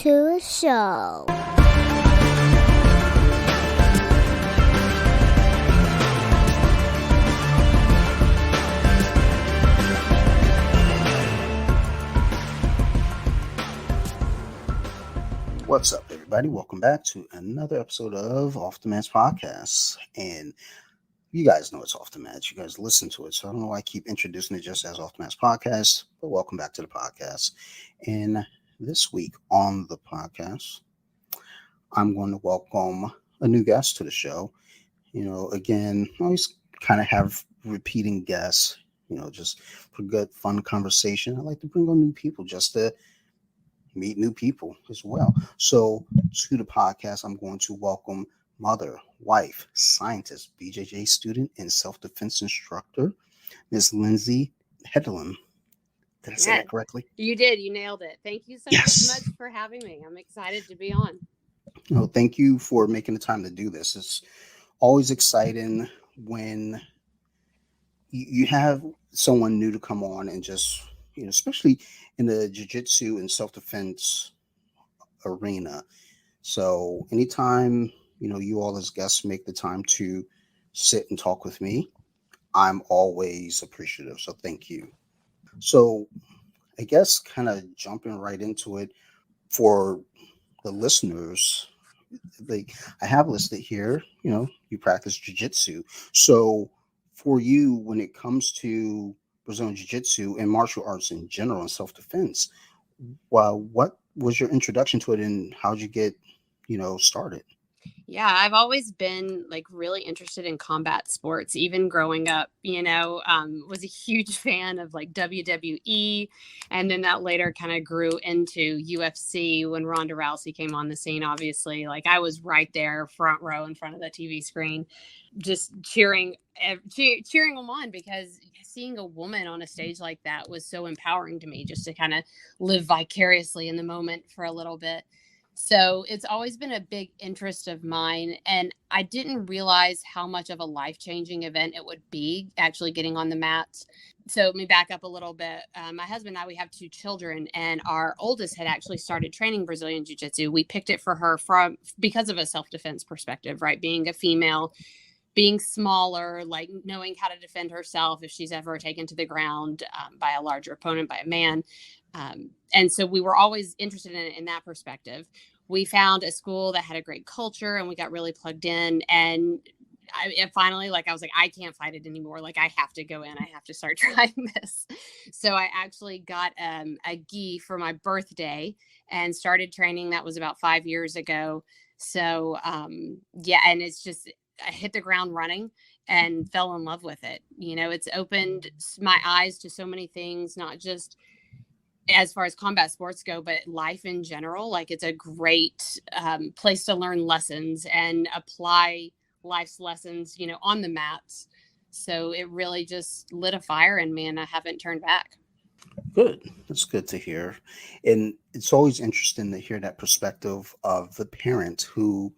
to a show. What's up, everybody? Welcome back to another episode of Off the Match Podcast. And you guys know it's Off the Match. You guys listen to it. So I don't know why I keep introducing it just as Off the Match Podcast, but welcome back to the podcast. And this week on the podcast, I'm going to welcome a new guest to the show. Again, I always kind of have repeating guests, just for good, fun conversation. I like to bring on new people just to meet new people as well. So to the podcast, I'm going to welcome mother, wife, scientist, BJJ student, and self-defense instructor, Ms. Lindsey Hedlund. Did I say that correctly? You did. You nailed it. Thank you so much for having me. I'm excited to be on. Well, thank you for making the time to do this. It's always exciting when you have someone new to come on and just, especially in the jiu-jitsu and self-defense arena. So anytime, you all as guests make the time to sit and talk with me, I'm always appreciative. So thank you. So I guess kind of jumping right into it for the listeners, I have listed here, you practice jiu-jitsu. So for you, when it comes to Brazilian Jiu-Jitsu and martial arts in general and self-defense, what was your introduction to it and how'd you get, started? Yeah, I've always been really interested in combat sports, even growing up, was a huge fan of WWE. And then that later kind of grew into UFC when Ronda Rousey came on the scene. Obviously, I was right there front row in front of the TV screen, just cheering them on, because seeing a woman on a stage like that was so empowering to me, just to kind of live vicariously in the moment for a little bit. So it's always been a big interest of mine. And I didn't realize how much of a life-changing event it would be actually getting on the mats. So let me back up a little bit. My husband and I, we have 2 children, and our oldest had actually started training Brazilian Jiu-Jitsu. We picked it for her because of a self-defense perspective, right? Being a female, being smaller, knowing how to defend herself if she's ever taken to the ground by a larger opponent, by a man. And so we were always interested in it in that perspective. We found a school that had a great culture, and we got really plugged in. And finally, I was like, I can't fight it anymore. I have to go in. I have to start trying this. So I actually got a gi for my birthday and started training. That was about 5 years ago. So and it's just, I hit the ground running and fell in love with it. It's opened my eyes to so many things, not just as far as combat sports go, but life in general. It's a great place to learn lessons and apply life's lessons, on the mats. So it really just lit a fire in me, and I haven't turned back. Good. That's good to hear. And it's always interesting to hear that perspective of the parent whose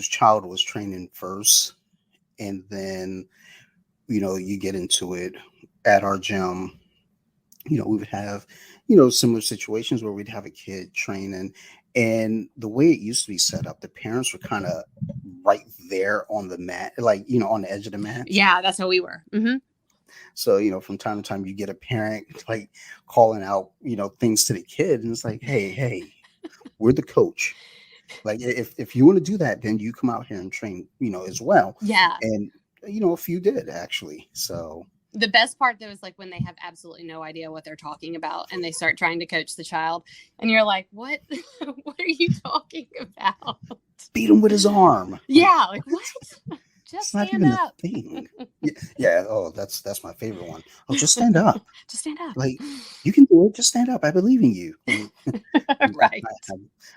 child was training first. And then, you get into it at our gym. We would have, similar situations where we'd have a kid training, and the way it used to be set up, the parents were kind of right there on the mat, on the edge of the mat. Yeah, that's how we were. Mm-hmm. So, from time to time you get a parent calling out, things to the kid, and it's hey, we're the coach. If you want to do that, then you come out here and train, as well. Yeah. And, a few did actually. So the best part, though, is when they have absolutely no idea what they're talking about and they start trying to coach the child, and you're like, what? What are you talking about? Beat him with his arm. Yeah. What? Just stand stand up. Thing. Yeah. Oh, that's my favorite one. Oh, just stand up. Just stand up. You can do it. Just stand up. I believe in you. Right.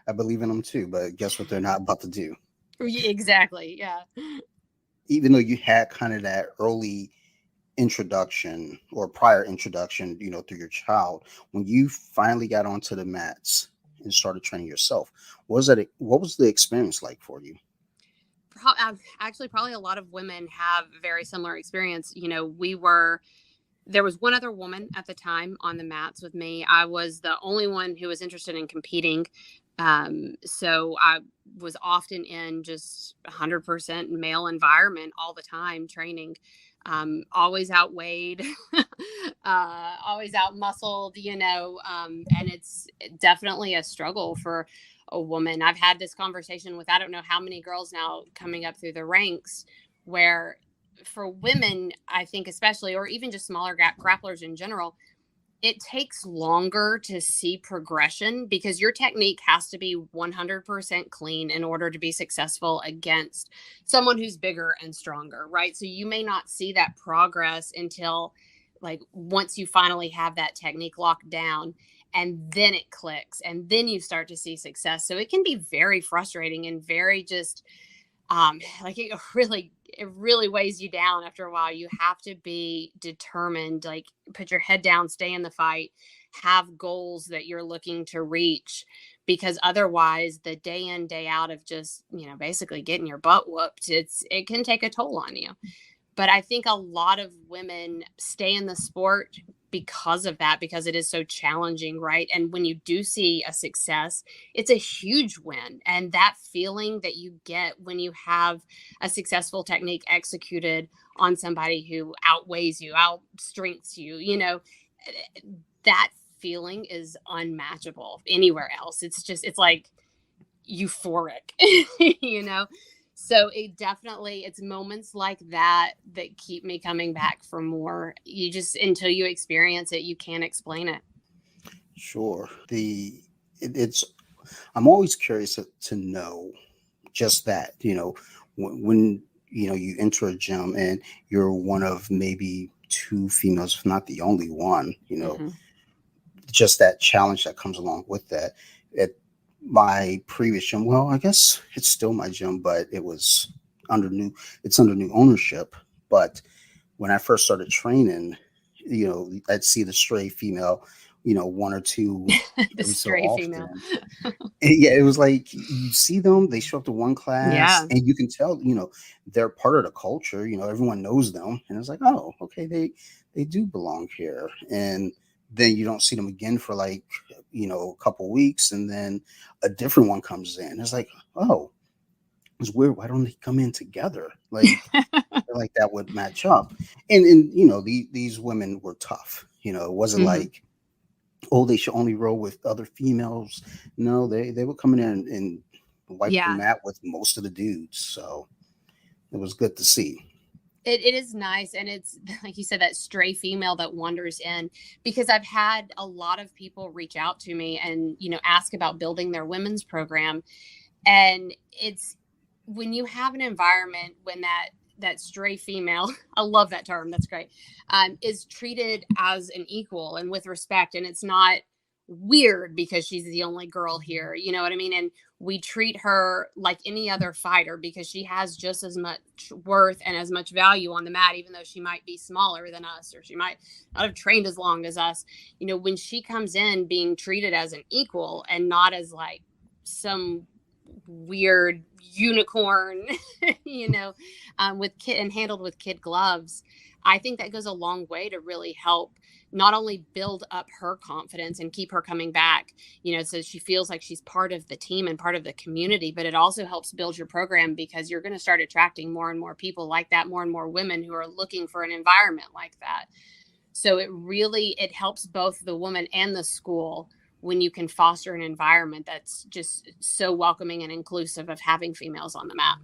I believe in them too, but guess what they're not about to do? Exactly. Yeah. Even though you had kind of that early introduction or prior introduction, through your child, when you finally got onto the mats and started training yourself, what was the experience like for you? Actually, probably a lot of women have very similar experience. There was one other woman at the time on the mats with me. I was the only one who was interested in competing. So I was often in just 100% male environment all the time training. Always outweighed, always out muscled, and it's definitely a struggle for a woman. I've had this conversation with I don't know how many girls now coming up through the ranks where for women, I think especially, or even just smaller grapplers in general, it takes longer to see progression because your technique has to be 100% clean in order to be successful against someone who's bigger and stronger, right? So you may not see that progress until like once you finally have that technique locked down, and then it clicks and then you start to see success. So it can be very frustrating and very just like it really weighs you down after a while. You have to be determined, like put your head down, stay in the fight, have goals that you're looking to reach, because otherwise the day in day out of just basically getting your butt whooped, it can take a toll on you. But I think a lot of women stay in the sport because of that, because it is so challenging, right? And when you do see a success, it's a huge win. And that feeling that you get when you have a successful technique executed on somebody who outweighs you, outstrengths you, that feeling is unmatchable anywhere else. It's like euphoric, you know? So it's moments like that that keep me coming back for more. You just, until you experience it, you can't explain it. Sure. It's I'm always curious to know just that, when you enter a gym and you're one of maybe two females, if not the only one, Hmm. just that challenge that comes along with that. At my previous gym, well, I guess it's still my gym, but under new it's under new ownership. But when I first started training, I'd see the stray female, one or two The every so stray female. often. And yeah, it was like you see them, they show up to one class, Yeah. and you can tell, they're part of the culture. Everyone knows them, and it's like, oh, okay, they do belong here. And then you don't see them again for like, a couple weeks, and then a different one comes in. It's like, oh, it's weird. Why don't they come in together? Like that would match up. And these women were tough. It wasn't Hmm. like, oh, they should only roll with other females. No, they would come in there and wipe the Yeah. mat with most of the dudes. So it was good to see. It is nice. And it's like you said, that stray female that wanders in, because I've had a lot of people reach out to me and, ask about building their women's program. And it's when you have an environment when that stray female, I love that term, that's great, is treated as an equal and with respect, and it's not weird because she's the only girl here, you know what I mean? And we treat her like any other fighter because she has just as much worth and as much value on the mat, even though she might be smaller than us or she might not have trained as long as us. When she comes in being treated as an equal and not as like some weird unicorn, you know, with kid and handled with kid gloves, I think that goes a long way to really help not only build up her confidence and keep her coming back, so she feels like she's part of the team and part of the community, but it also helps build your program because you're going to start attracting more and more people like that, more and more women who are looking for an environment like that. So it helps both the woman and the school when you can foster an environment that's just so welcoming and inclusive of having females on the mat.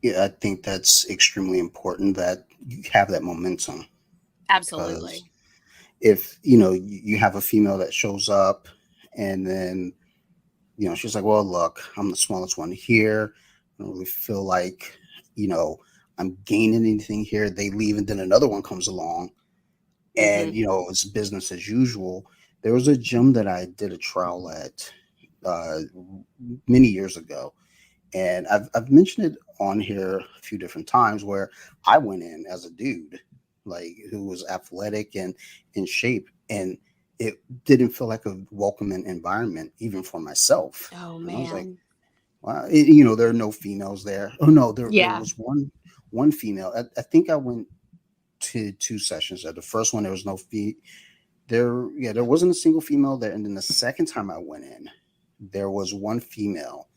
Yeah, I think that's extremely important that you have that momentum, because Absolutely. if you have a female that shows up and then she's like, well, look, I'm the smallest one here, I don't really feel like you know I'm gaining anything here. They leave, and then another one comes along, and Hmm. it's business as usual. There was a gym that I did a trial at uh, many years ago, and I've mentioned it on here a few different times where I went in as a dude, like who was athletic and in shape, and it didn't feel like a welcoming environment even for myself. Oh And I was like, man. wow, there are no females there. Oh no, there Yeah. was one female. I think I went to two sessions. At the first one, there was no there. Yeah, there wasn't a single female there, and then the second time I went in, there was one female.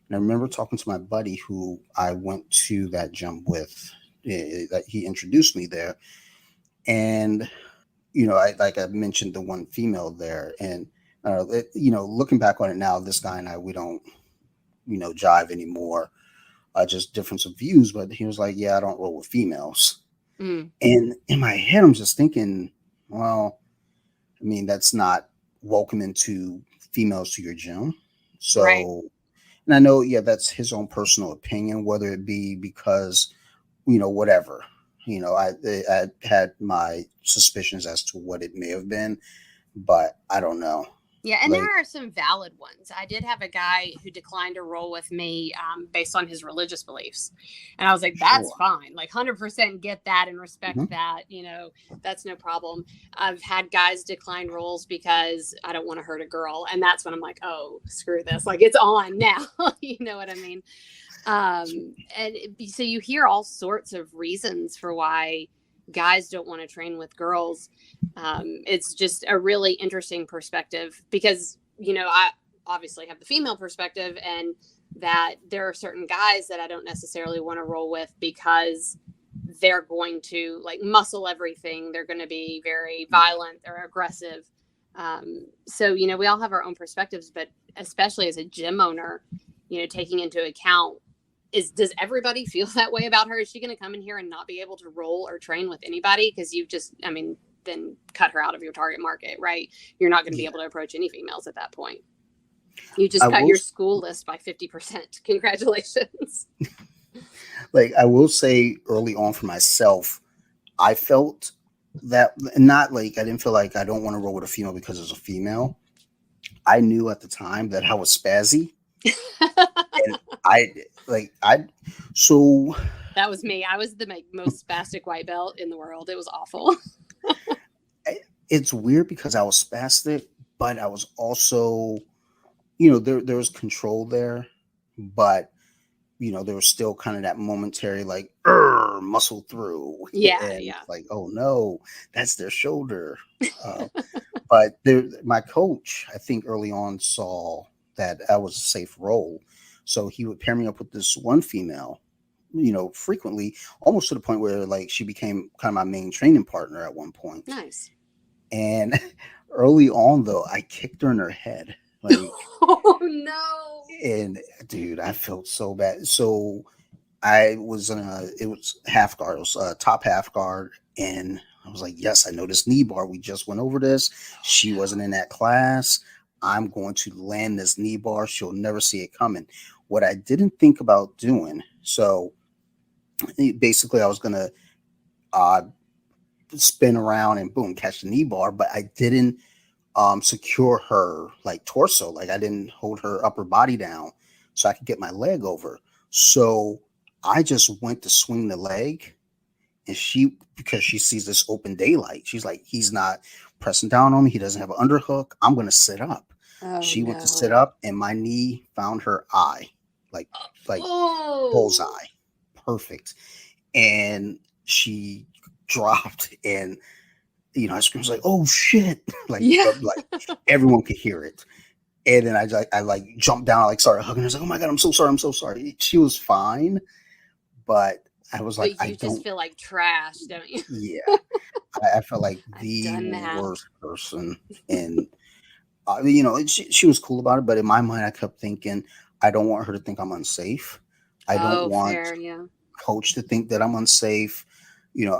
And I remember talking to my buddy who I went to that gym with, that he introduced me there. And, I like I mentioned the one female there. And, looking back on it now, this guy and I, we don't, jive anymore, just difference of views. But he was like, yeah, I don't roll with females. Mm, And in my head, I'm just thinking, well, I mean, that's not welcoming to females to your gym. right. So, and I know, yeah, that's his own personal opinion, whether it be because, whatever. I had my suspicions as to what it may have been, but I don't know. Yeah, and Like, there are some valid ones. I did have a guy who declined to roll with me based on his religious beliefs. And I was like, that's sure. fine. Like, 100% get that and respect Hmm. that. That's no problem. I've had guys decline rolls because I don't want to hurt a girl. And that's when I'm like, oh, screw this. Like, it's on now. You know what I mean? So you hear all sorts of reasons for why guys don't want to train with girls. It's just a really interesting perspective because I obviously have the female perspective, and that there are certain guys that I don't necessarily want to roll with because they're going to like muscle everything. They're going to be very Yeah. violent. They're aggressive. So we all have our own perspectives, but especially as a gym owner, taking into account, does everybody feel that way about her? Is she going to come in here and not be able to roll or train with anybody? Because you've just, I mean, then cut her out of your target market, right? You're not going to be Yeah. able to approach any females at that point. You just I cut will, your school list by 50%. Congratulations. I will say early on for myself, I felt that not like I didn't feel like I don't want to roll with a female because it's a female. I knew at the time that I was spazzy, and I like I so That was me. I was the most spastic white belt in the world. It was awful. it's weird because I was spastic, but I was also, there was control there, but there was still kind of that momentary like muscle through, Yeah, and yeah. like, oh no, that's their shoulder. Uh, but my coach, I think early on saw that I was a safe role, so he would pair me up with this one female, frequently, almost to the point where like she became kind of my main training partner at one point. Nice. And early on, though, I kicked her in her head. Like, Oh, no. and dude, I felt so bad. So I was it was half guard, it was top half guard. And I was like, yes, I know this knee bar. We just went over this. She wasn't in that class. I'm going to land this knee bar. She'll never see it coming. What I didn't think about doing, so basically, I was going to uh, spin around and boom, catch the knee bar, but I didn't secure her like torso. Like I didn't hold her upper body down so I could get my leg over. So I just went to swing the leg, and because she sees this open daylight, she's like, he's not pressing down on me. He doesn't have an underhook. I'm going to sit up. Oh, She went to sit no. up, and my knee found her eye, like like bullseye, Oh, perfect. And she dropped, and I screamed like, "Oh shit!" yeah. like everyone could hear it. And then I like jumped down, I like started hugging her. I was like, "Oh my god, I'm so sorry, I'm so sorry." She was fine, but I was like, But I you just don't. feel like trash, don't you? Yeah, I felt like I've the done that. worst person, and she was cool about it, but in my mind, I kept thinking, I don't want her to think I'm unsafe. I don't Oh, want fair. Yeah. coach to think that I'm unsafe.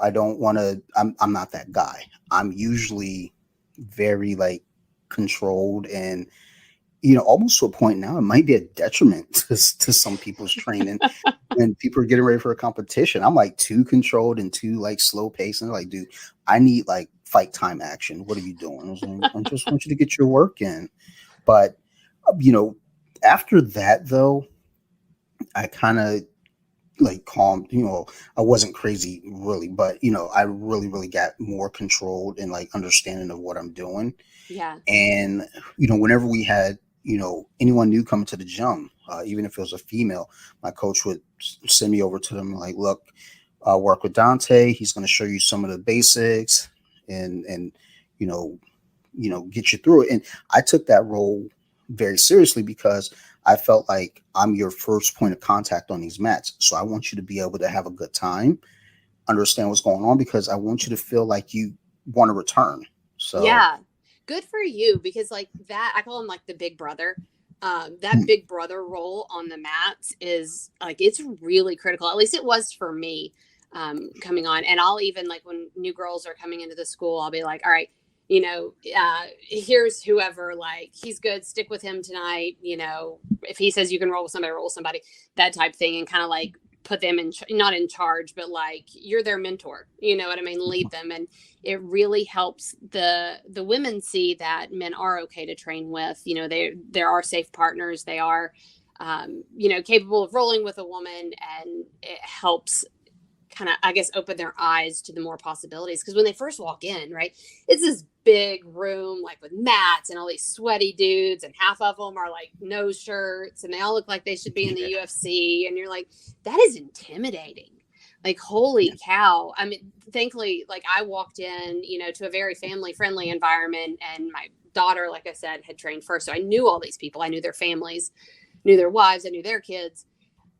I don't want to. I'm not that guy. I'm usually very like controlled, and almost to a point now, it might be a detriment to some people's training when people are getting ready for a competition. I'm like too controlled and too like slow paced, and they're like, dude, I need like fight time action. What are you doing? I was like, I just want you to get your work in. But you know, after that though, I kind of like calmed. I wasn't crazy really, but I really, really got more controlled and like understanding of what I'm doing. Yeah. And whenever we had anyone new coming to the gym, even if it was a female, my coach would send me over to them like, look, work with Dante. He's going to show you some of the basics, and you know get you through it. And I took that role very seriously because I felt like I'm your first point of contact on these mats. So I want you to be able to have a good time, understand what's going on, because I want you to feel like you want to return. So, Yeah. Good for you, because like that, I call him like the big brother. That hmm, big brother role on the mats is like, it's really critical. At least it was for me, coming on. And I'll even like when new girls are coming into the school, I'll be like, all right, here's whoever, like, he's good, stick with him tonight. If he says you can roll with somebody, that type thing. And kind of like put them in, not in charge, but like you're their mentor, you know what I mean? Lead them. And it really helps the women see that men are okay to train with. There are safe partners. They are, capable of rolling with a woman, and it helps kind of, I guess, open their eyes to the more possibilities. Because when they first walk in, right, it's this big room like with mats and all these sweaty dudes, and half of them are like no shirts, and they all look like they should be in the yeah, UFC, and you're like, that is intimidating. Like, holy cow. I mean, thankfully, like, I walked in, to a very family friendly environment, and my daughter, like I said, had trained first, so I knew all these people. I knew their families, knew their wives, I knew their kids.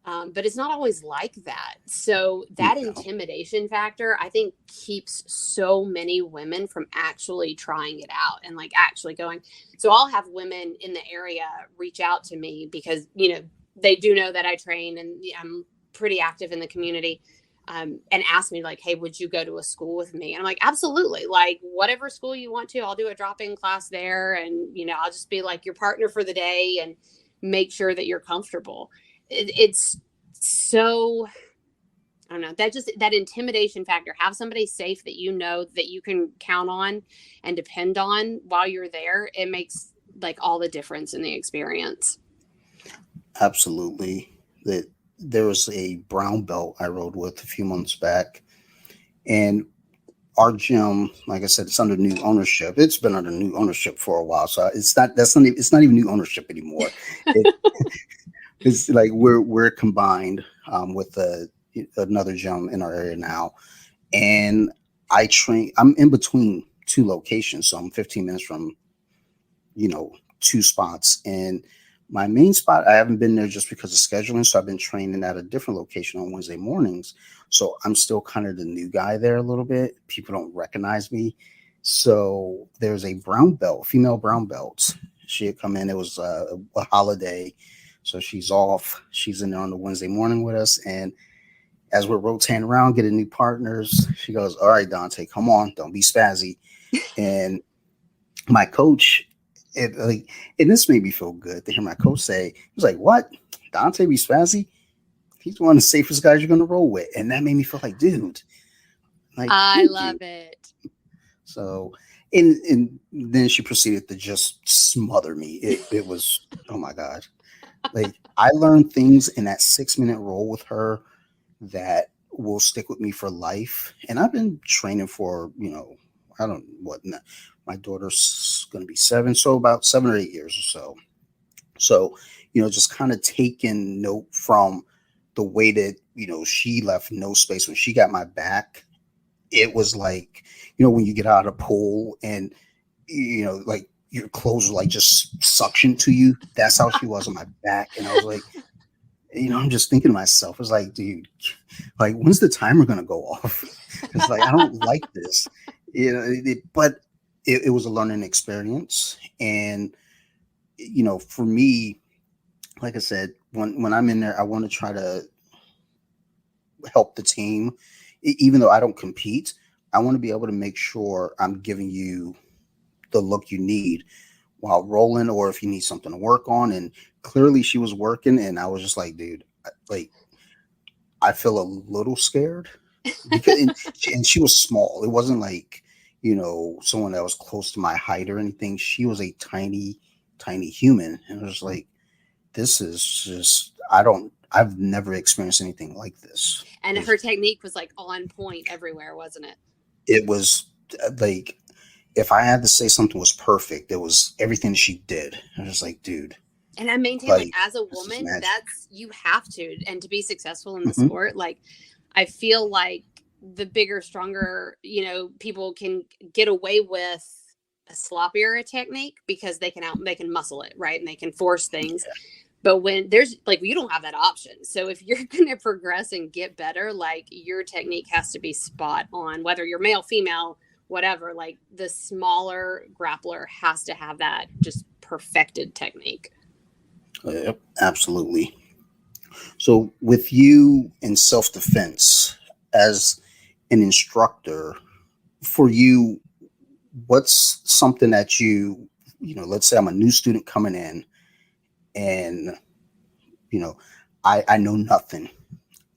But it's not always like that. So that no, intimidation factor, I think, keeps so many women from actually trying it out and like actually going. So I'll have women in the area reach out to me because, they do know that I train and I'm pretty active in the community. And ask me like, hey, would you go to a school with me? And I'm like, absolutely. Like, whatever school you want to, I'll do a drop-in class there. And, I'll just be like your partner for the day and make sure that you're comfortable. It's so, I don't know, that intimidation factor. Have somebody safe that you know that you can count on and depend on while you're there. It makes like all the difference in the experience. absolutely. That there was a brown belt I rode with a few months back, and our gym, like I said, it's under new ownership. It's been under new ownership for a while, so it's not even new ownership anymore. It, it's like we're combined with another gym in our area now, and I'm in between two locations, so I'm 15 minutes from two spots. And my main spot, I haven't been there just because of scheduling, so I've been training at a different location on Wednesday mornings. So I'm still kind of the new guy there a little bit. People don't recognize me. So there's a brown belt, female brown belt. She had come in. It was a holiday, so she's off. She's in there on the Wednesday morning with us, and as we're rotating around, getting new partners, she goes, "All right, Dante, come on, don't be spazzy." And my coach, and this made me feel good to hear my coach say, he was like, "What? Dante be spazzy? He's one of the safest guys you're gonna roll with." And that made me feel like, dude, like, I thank love you. it. So, and then she proceeded to just smother me. It was, oh my god. Like, I learned things in that 6 minute roll with her that will stick with me for life. And I've been training for, I don't what my daughter's going to be 7, so about 7 or 8 years or so. So, just kind of taking note from the way that, she left no space when she got my back. It was like, when you get out of a pool and, like your clothes are like just suction to you. That's how she was on my back. And I was like, I'm just thinking to myself, it's like, dude, like, when's the timer gonna go off? Because like, I don't like this, but it was a learning experience, and for me, like I said, when I'm in there, I want to try to help the team, even though I don't compete. I want to be able to make sure I'm giving you the look you need while rolling, or if you need something to work on. And clearly, she was working, and I was just like, dude, like I feel a little scared because and she was small. It wasn't like someone that was close to my height or anything. She was a tiny, tiny human, and I was like, this is just I've never experienced anything like this. And her technique was like on point everywhere, wasn't it? It was like if I had to say something was perfect, it was everything she did. I was like, dude, And I maintain, like, like as a this is woman, magic. that's, you have to, and to be successful in the Hmm. sport, like, I feel like the bigger, stronger, people can get away with a sloppier technique because they can muscle it, right? And they can force things. But when there's like, you don't have that option. So if you're going to progress and get better, like your technique has to be spot on, whether you're male, female, whatever. Like the smaller grappler has to have that just perfected technique. Yep, absolutely. So, with you in self defense as an instructor, for you, what's something that let's say I'm a new student coming in and, you know, I know nothing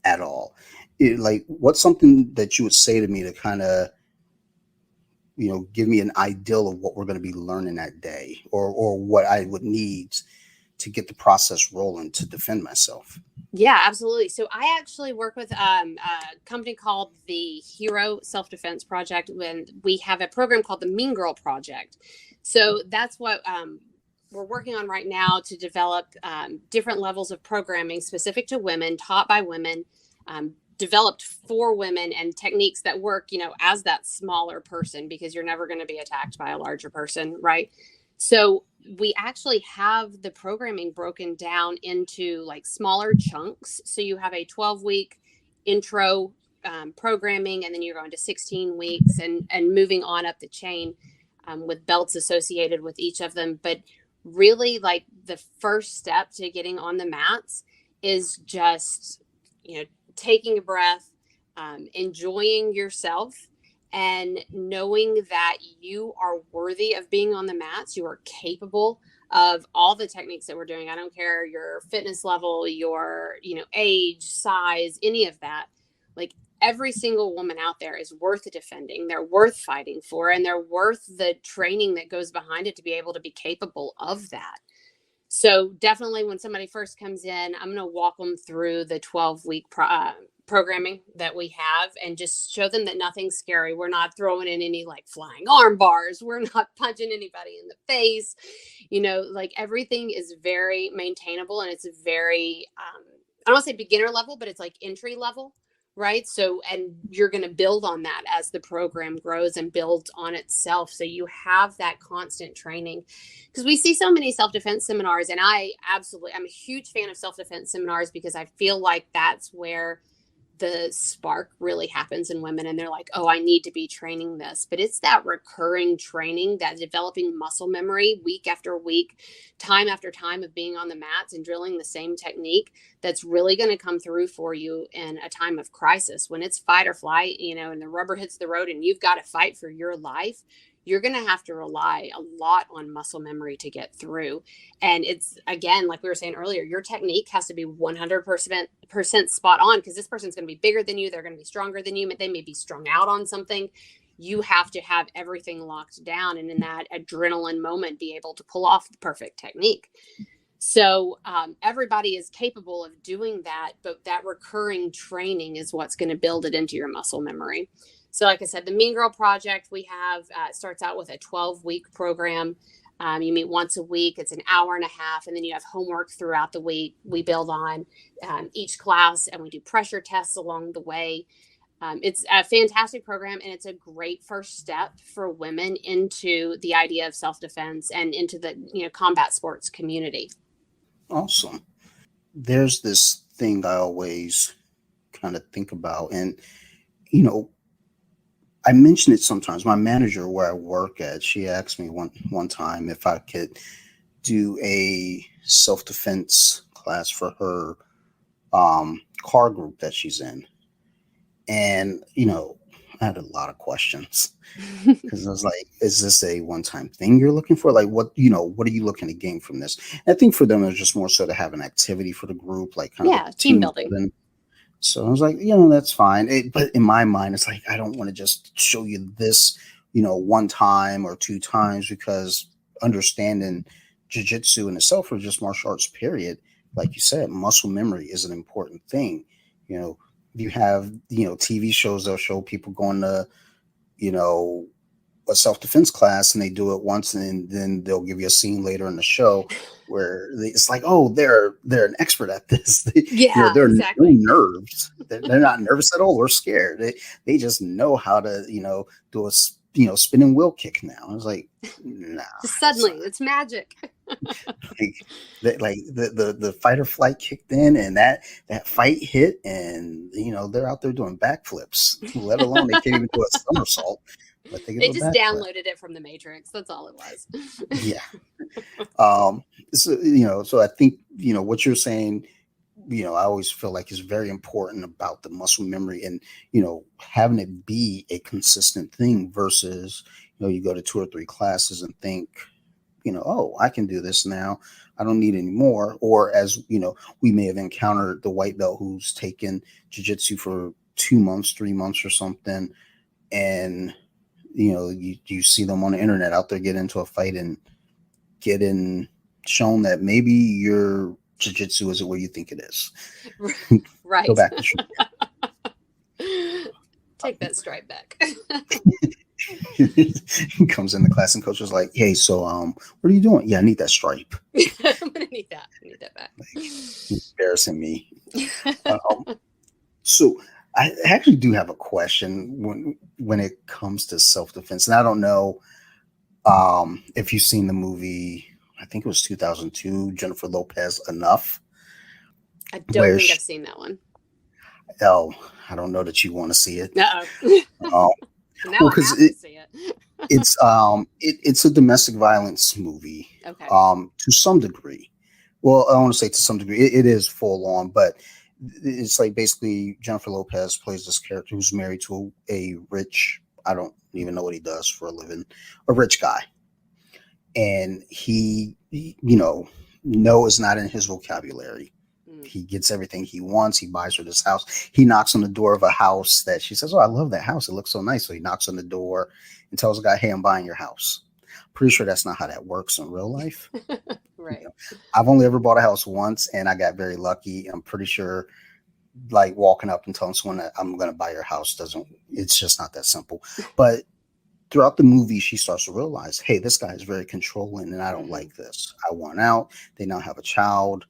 at all. Like, what's something that you would say to me to kind of, give me an ideal of what we're going to be learning that day, or what I would need to get the process rolling to defend myself? Yeah, absolutely. So I actually work with a company called the Hero Self Defense Project. When we have a program called the Mean Girl Project. So that's what we're working on right now, to develop different levels of programming specific to women, taught by women, developed for women, and techniques that work, as that smaller person, because you're never going to be attacked by a larger person, right? So we actually have the programming broken down into like smaller chunks. So you have a 12-week intro programming, and then you're going to 16 weeks and moving on up the chain with belts associated with each of them. But really, like, the first step to getting on the mats is just, taking a breath, enjoying yourself, and knowing that you are worthy of being on the mats. You are capable of all the techniques that we're doing. I don't care your fitness level, your, age, size, any of that. Like, every single woman out there is worth defending. They're worth fighting for, and they're worth the training that goes behind it to be able to be capable of that. So definitely, when somebody first comes in, I'm going to walk them through the 12-week programming that we have, and just show them that nothing's scary. We're not throwing in any like flying arm bars. We're not punching anybody in the face. Like, everything is very maintainable, and it's very, I don't want to say beginner level, but it's like entry level. Right. So, and you're going to build on that as the program grows and builds on itself. So you have that constant training, because we see so many self-defense seminars, and I'm a huge fan of self-defense seminars, because I feel like that's where the spark really happens in women, and they're like, oh, I need to be training this. But it's that recurring training, that developing muscle memory week after week, time after time, of being on the mats and drilling the same technique, that's really going to come through for you in a time of crisis, when it's fight or flight, and the rubber hits the road and you've got to fight for your life. You're going to have to rely a lot on muscle memory to get through. And it's, again, like we were saying earlier, your technique has to be 100% spot on, because this person's going to be bigger than you. They're going to be stronger than you. They may be strung out on something. You have to have everything locked down, and in that adrenaline moment, be able to pull off the perfect technique. So everybody is capable of doing that, but that recurring training is what's going to build it into your muscle memory. So like I said, the Mean Girl Project, we have starts out with a 12-week program. You meet once a week. It's an hour and a half, and then you have homework throughout the week. We build on each class, and we do pressure tests along the way. It's a fantastic program, and it's a great first step for women into the idea of self-defense and into the combat sports community. Awesome. There's this thing I always kind of think about, and you know, I mention it sometimes. My manager where I work at, she asked me one time if I could do a self defense class for her car group that she's in, and I had a lot of questions because I was like, "Is this a one time thing you're looking for? Like, what are you looking to gain from this?" And I think for them, it was just more so to have an activity for the group, like kind of Yeah, like team team building. building. So I was like, that's fine. But in my mind, it's like, I don't want to just show you this, one time or two times, because understanding jujitsu in itself, or just martial arts, period, like you said, muscle memory is an important thing. You have, TV shows, they'll show people going to, you know, a self-defense class, and they do it once, and then they'll give you a scene later in the show where it's like, oh, they're an expert at this. Yeah, There are no exactly. nerves. They're not nervous at all or scared. They just know how to do a spinning wheel kick now. I was like, nah, Just that's suddenly, it's magic. like the fight or flight kicked in, and that fight hit, and they're out there doing backflips. Let alone they can't even do a somersault, but they can They do a just backflip. downloaded it from the Matrix. That's all it was. Yeah. So I think what you're saying. I always feel like it's very important about the muscle memory and having it be a consistent thing versus you go to 2 or 3 classes and think oh, I can do this now. I don't need any more. Or as we may have encountered the white belt who's taken jujitsu for 2 months, 3 months or something. And, you see them on the internet out there get into a fight and getting shown that maybe your jujitsu isn't what you think it is. Right. Go back to shoot. Take that stripe back. He comes in the class and coach is like, hey, so what are you doing? Yeah, I need that stripe. I'm gonna need that. I need that back. Like, embarrassing me. So I actually do have a question when it comes to self-defense. And I don't know if you've seen the movie, I think it was 2002, Jennifer Lopez, Enough. I don't think I've seen that one. Oh, I don't know that you want to see it. Now I have to see it. It's a domestic violence movie. Okay. To some degree. Well, I don't want to say to some degree. It is full on, but it's like basically Jennifer Lopez plays this character who's married to a rich, I don't even know what he does for a living, a rich guy. And he, no is not in his vocabulary. He gets everything he wants. He buys her this house. He knocks on the door of a house that she says, oh, I love that house. It looks so nice. So he knocks on the door and tells the guy, hey, I'm buying your house. Pretty sure that's not how that works in real life. Right. I've only ever bought a house once and I got very lucky. I'm pretty sure like walking up and telling someone that I'm going to buy your house it's just not that simple. But throughout the movie, she starts to realize, hey, this guy is very controlling and I don't like this. I want out. They now have a child.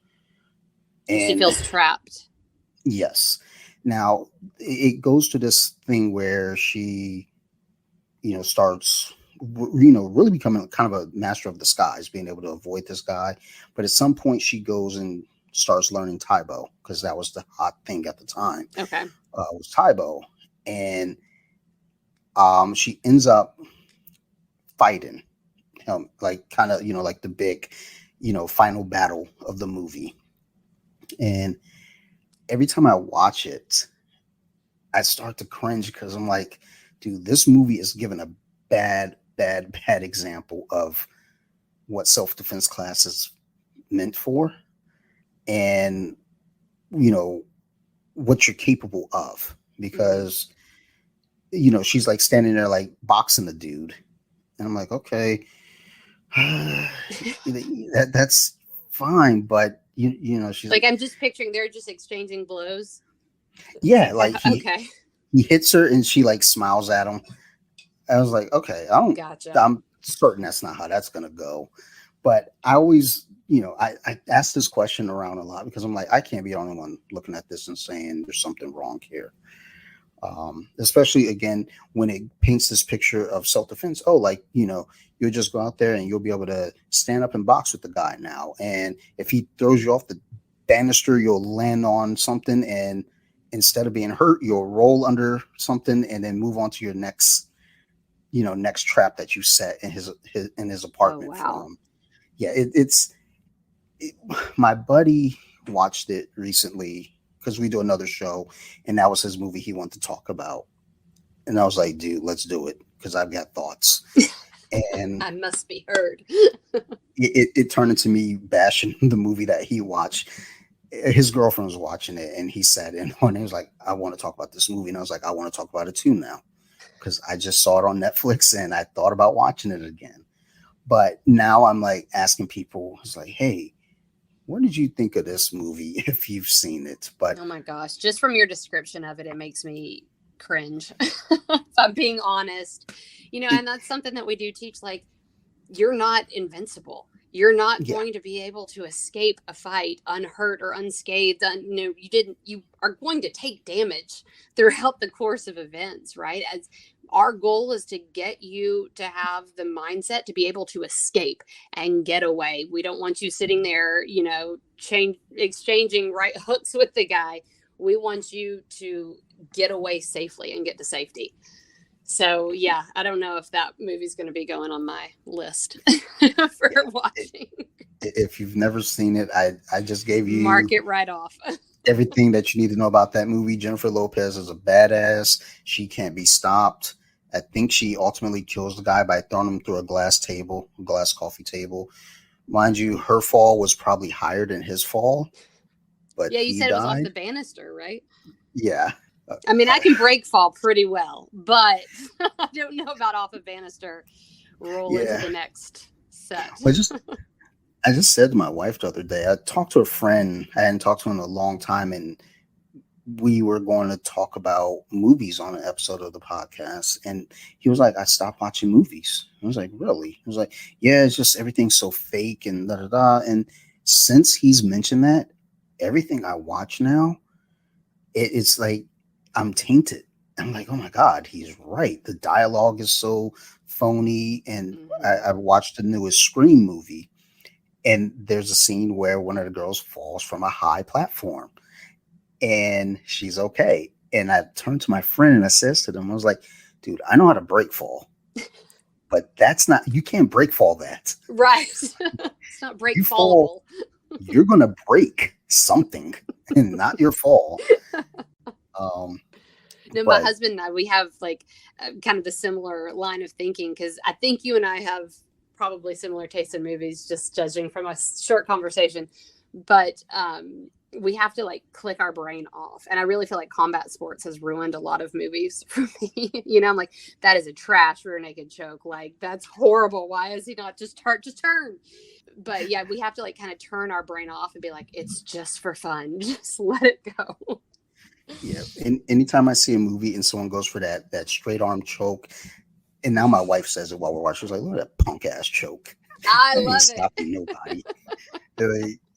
And she feels trapped. Yes. Now it goes to this thing where she, starts, really becoming kind of a master of disguise, being able to avoid this guy. But at some point she goes and starts learning Taibo because that was the hot thing at the time. Okay. Was Taibo. And she ends up fighting him, like kind of, like the big, final battle of the movie. And every time I watch it, I start to cringe because I'm like, dude, this movie is giving a bad example of what self-defense class is meant for and, what you're capable of. Because, she's like standing there like boxing the dude. And I'm like, okay, that's fine. But, she's like, I'm just picturing they're just exchanging blows. Yeah, like okay. He hits her and she like smiles at him. I was like, okay, Gotcha. I'm certain that's not how that's gonna go. But I always, I ask this question around a lot because I'm like, I can't be the only one looking at this and saying there's something wrong here. Especially again when it paints this picture of self-defense. Oh, like you'll just go out there and you'll be able to stand up and box with the guy now. And if he throws you off the banister, you'll land on something and instead of being hurt, you'll roll under something and then move on to your next trap that you set in his apartment. Oh, wow. For him. Yeah, my buddy watched it recently because we do another show and that was his movie he wanted to talk about. And I was like, dude, let's do it because I've got thoughts. And I must be heard. it turned into me bashing the movie that he watched. His girlfriend was watching it and he sat in on it. He was like, I want to talk about this movie. And I was like, I want to talk about it too now. Because I just saw it on Netflix and I thought about watching it again. But now I'm like asking people, it's like, hey, what did you think of this movie if you've seen it? But oh my gosh, just from your description of it, it makes me cringe. If I'm being honest, and that's something that we do teach. Like, you're not invincible. You're not going to be able to escape a fight unhurt or unscathed. You are going to take damage throughout the course of events, right? As Our goal is to get you to have the mindset to be able to escape and get away. We don't want you sitting there, exchanging right hooks with the guy. We want you to get away safely and get to safety. So yeah, I don't know if that movie's going to be going on my list for Yeah. watching. If you've never seen it, I just gave you Mark it right off. everything that you need to know about that movie. Jennifer Lopez is a badass. She can't be stopped. I think she ultimately kills the guy by throwing him through a glass coffee table. Mind you, her fall was probably higher than his fall, but Yeah, you he said it was off the died. banister, right? Yeah. I mean, I I, can break fall pretty well, but I don't know about off a banister roll into yeah. the next set. But I just said to my wife the other day, I talked to a friend I hadn't talked to in a long time, and we were going to talk about movies on an episode of the podcast. And he was like, I stopped watching movies. I was like, really? He was like, yeah, it's just everything's so fake and da da da. And since he's mentioned that, everything I watch now, it's like I'm tainted. I'm like, oh my God, he's right. The dialogue is so phony. And Mm-hmm. I watched the newest Scream movie, and there's a scene where one of the girls falls from a high platform and she's okay. And I turned to my friend and I says to them, I was like, dude, I know how to break fall, but that's not, you can't break fall that. Right. It's not break You fall, fallable. you're going to break something and not your fall. Um, No, my but husband and I, we have like kind of a similar line of thinking because I think you and I have probably similar tastes in movies, just judging from a short conversation. But we have to like click our brain off. And I really feel like combat sports has ruined a lot of movies for me. I'm like, that is a trash rear naked choke. Like, that's horrible. Why is he not just turn? But yeah, we have to like kind of turn our brain off and be like, it's just for fun. Just let it go. yeah, anytime I see a movie and someone goes for that straight arm choke, and now my wife says it while we're watching, she's like, look at that punk ass choke. I That ain't love stopping it. nobody.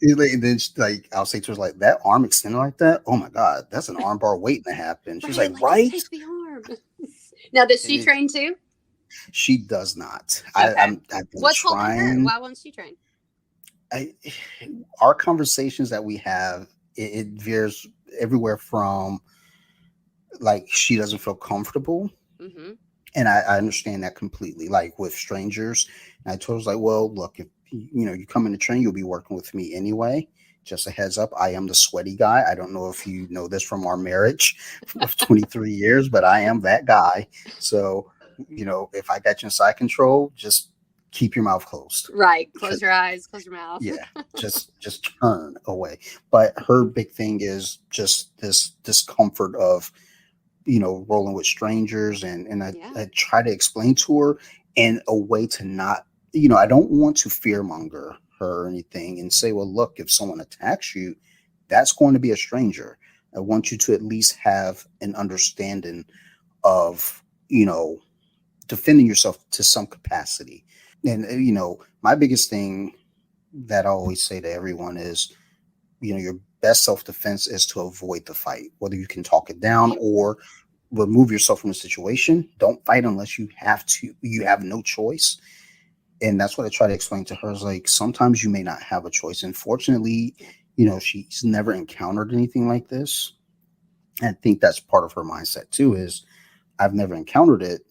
And then like I'll say to her like that arm extended like that. Oh my God, that's an arm bar waiting to happen. She's Right. like, Like, just right? take the arm. Now, does she It, train too? she does not. Okay. I've been What's holding her? trying. Why won't she train? I Our conversations that we have, it veers everywhere from like she doesn't feel comfortable, Mm-hmm. and I understand that completely. Like with strangers, and I told her I was like, well, look, if you come in to train, you'll be working with me anyway. Just a heads up, I am the sweaty guy. I don't know if you know this from our marriage of 23 years, but I am that guy. So, if I got you inside control, just keep your mouth closed. Right. Close Because your eyes, close your mouth. yeah, just turn away. But her big thing is just this discomfort of rolling with strangers, and Yeah. I try to explain to her in a way to not, I don't want to fearmonger her or anything and say, well, look, if someone attacks you, that's going to be a stranger. I want you to at least have an understanding of, defending yourself to some capacity. And, my biggest thing that I always say to everyone is, your best self defense is to avoid the fight, whether you can talk it down Yep. or remove yourself from the situation. Don't fight unless you have to. You have no choice. And that's what I try to explain to her is like sometimes you may not have a choice. And fortunately, Yep. she's never encountered anything like this. And I think that's part of her mindset too, is I've never encountered it,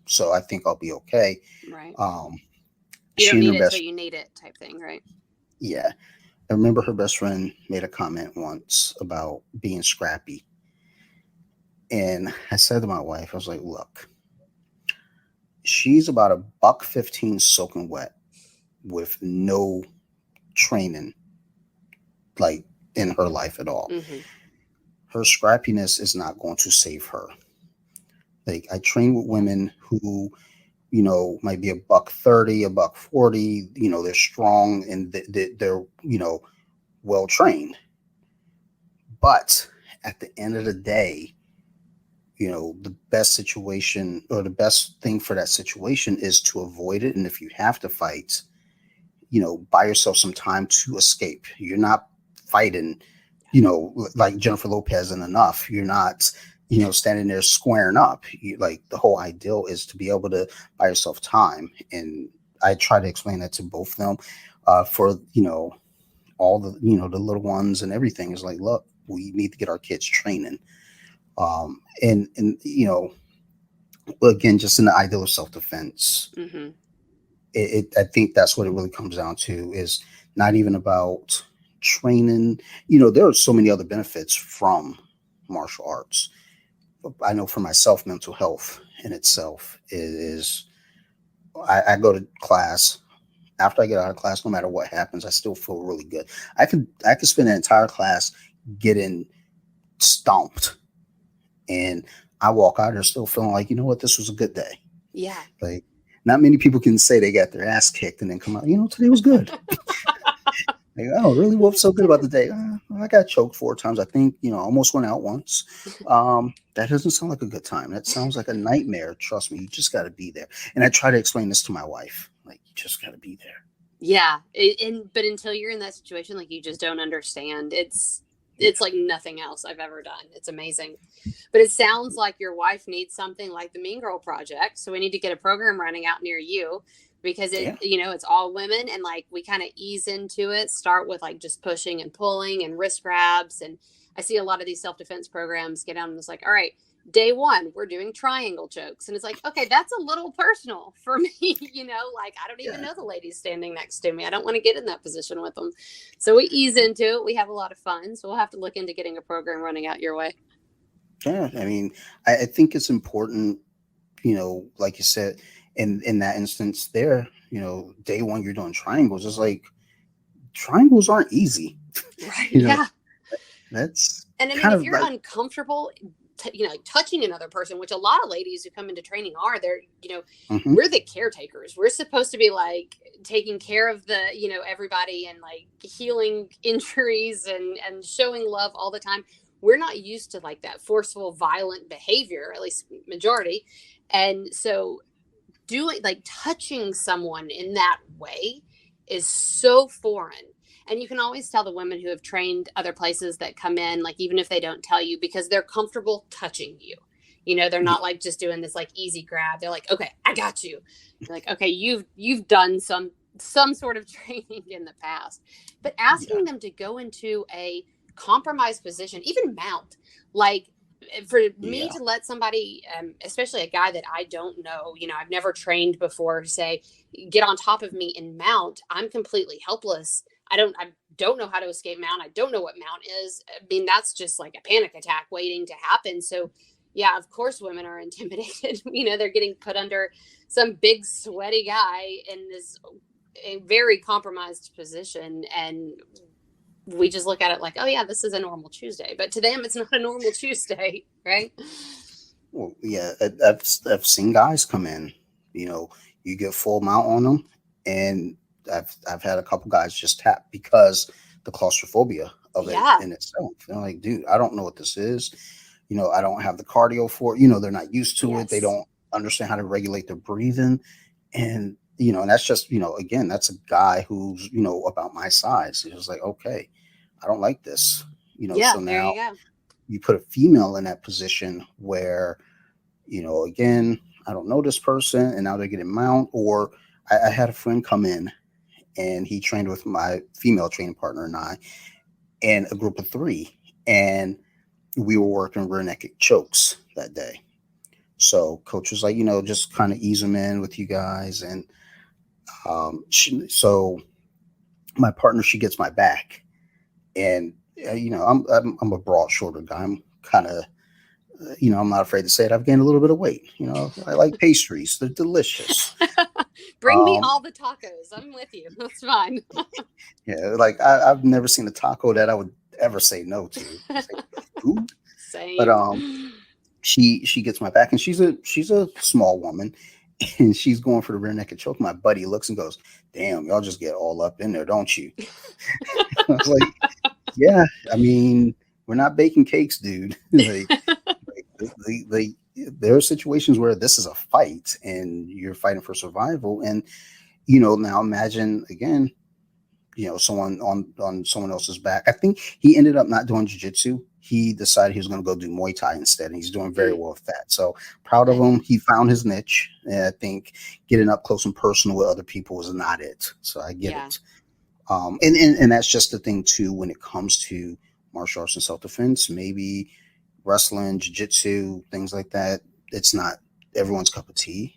so I think I'll be okay. Right. Um, You she don't and need her it till best, you need it type thing, right? yeah. I remember her best friend made a comment once about being scrappy. And I said to my wife, I was like, look, she's about a buck 15 soaking wet with no training like in her life at all. Mm-hmm. Her scrappiness is not going to save her. Like I train with women who, might be a buck 30, a buck 40, they're strong and they're, well trained. But at the end of the day, the best situation or the best thing for that situation is to avoid it. And if you have to fight, buy yourself some time to escape. You're not fighting, like Jennifer Lopez and enough. You're not, standing there squaring up. Like the whole ideal is to be able to buy yourself time. And I try to explain that to both of them. For all the the little ones and everything is like, look, we need to get our kids training. And again, just in the ideal of self defense, Mm-hmm. I think that's what it really comes down to, is not even about training. There are so many other benefits from martial arts. I know for myself, mental health in itself is, I go to class. After I get out of class, no matter what happens, I still feel really good. I could spend an entire class getting stomped, and I walk out there still feeling like, this was a good day. Yeah. Like, not many people can say they got their ass kicked and then come out, today was good. Like, oh, really? What's so good about the day? I got choked 4 times. I think, almost went out once. That doesn't sound like a good time. That sounds like a nightmare. Trust me, you just got to be there. And I try to explain this to my wife. Like, you just got to be there. Yeah. But until you're in that situation, like, you just don't understand. It's like nothing else I've ever done. It's amazing. But it sounds like your wife needs something like the Mean Girl Project. So we need to get a program running out near you, because Yeah. it's all women, and like we kind of ease into it, start with like just pushing and pulling and wrist grabs. And I see a lot of these self-defense programs get down and it's like, all right, day one, we're doing triangle chokes. And it's like, okay, that's a little personal for me. Like, I don't even Yeah. know the ladies standing next to me. I don't want to get in that position with them. So we ease into it. We have a lot of fun. So we'll have to look into getting a program running out your way. Yeah. I mean, I think it's important, like you said, in that instance there, day one, you're doing triangles. It's like, triangles aren't easy. Right. You know, Yeah. that's And I mean, kind if of you're like, uncomfortable, like touching another person, which a lot of ladies who come into training are, they're, mhm, we're the caretakers. We're supposed to be like taking care of the, everybody, and like healing injuries and showing love all the time. We're not used to like that forceful, violent behavior, at least majority. And so doing like touching someone in that way is so foreign. And you can always tell the women who have trained other places that come in, like, even if they don't tell you, because they're comfortable touching you. They're yeah, not like just doing this like easy grab. They're like, okay, I got you. You're like, okay, you've done some sort of training in the past. But yeah, asking them to go into a compromised position, even mount, like, for me yeah, to let somebody, especially a guy that I don't know, I've never trained before, say, get on top of me and mount, I'm completely helpless. I don't know how to escape mount. I don't know what mount is. I mean, that's just like a panic attack waiting to happen. So yeah, of course women are intimidated. They're getting put under some big sweaty guy in this a very compromised position, and we just look at it like, oh yeah, this is a normal Tuesday. But to them, it's not a normal Tuesday, right? well, yeah. I've seen guys come in, you get full mount on them, and I've had a couple guys just tap because the claustrophobia of it Yeah. in itself. They're like, dude, I don't know what this is. I don't have the cardio for it. They're not used to it. They Yes. don't understand how to regulate their breathing. And that's just, again, that's a guy who's, about my size. It's just like, okay, I don't like this. Yeah. So There now you go. you put a female in that position where, again, I don't know this person, and now they're getting mount. Or I had a friend come in, and he trained with my female training partner and I, and a group of 3. And we were working rear naked chokes that day. So coach was like, just kind of ease them in with you guys. And so my partner, she gets my back. And, I'm a broad shouldered guy. I'm kind of, I'm not afraid to say it. I've gained a little bit of weight. I like pastries. They're delicious. Bring me Um, all the tacos. I'm with you. That's fine. yeah, like I've never seen a taco that I would ever say no to. It's like food. But Same. she gets my back, and she's a small woman, and she's going for the rear naked choke. My buddy looks and goes, "Damn, y'all just get all up in there, don't you?" I was like, "Yeah, I mean, we're not baking cakes, dude. There are situations where this is a fight, and you're fighting for survival. And now imagine again, someone on someone else's back. I think he ended up not doing jiu-jitsu. He decided he was going to go do Muay Thai instead, and he's doing very Mm, well with that. So proud of good. him. He found his niche, and I think getting up close and personal with other people was not it. So I get Yeah. it. And that's just the thing too when it comes to martial arts and self-defense. Maybe wrestling, jiu-jitsu, things like that. It's not everyone's cup of tea,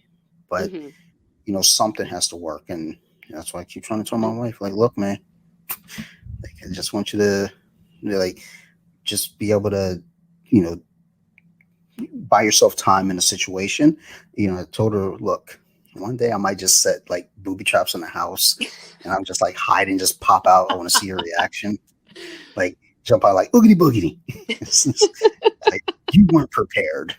but Hmm. something has to work, and that's why I keep trying to tell my wife, like, look, man, like, I just want you to, like, just be able to, you know, buy yourself time in a situation. I told her, look, one day I might just set like booby traps in the house, and I'm just like hiding, just pop out. I want to see your reaction, like jump out like oogity boogity. Like you weren't prepared.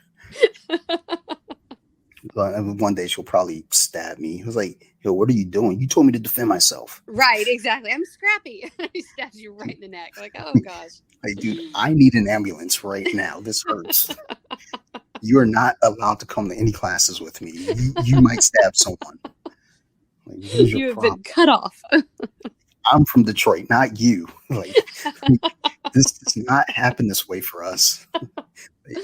One day she'll probably stab me. It was like, yo, what are you doing? You told me to defend myself. Right, exactly. I'm scrappy. He stabs you right in the neck. Like, oh gosh. Like, dude, I need an ambulance right now. This hurts. You are not allowed to come to any classes with me. You might stab someone. Like, what is your You have problem? been cut off. I'm from Detroit, not you. Like, this does not happen this way for us. Like,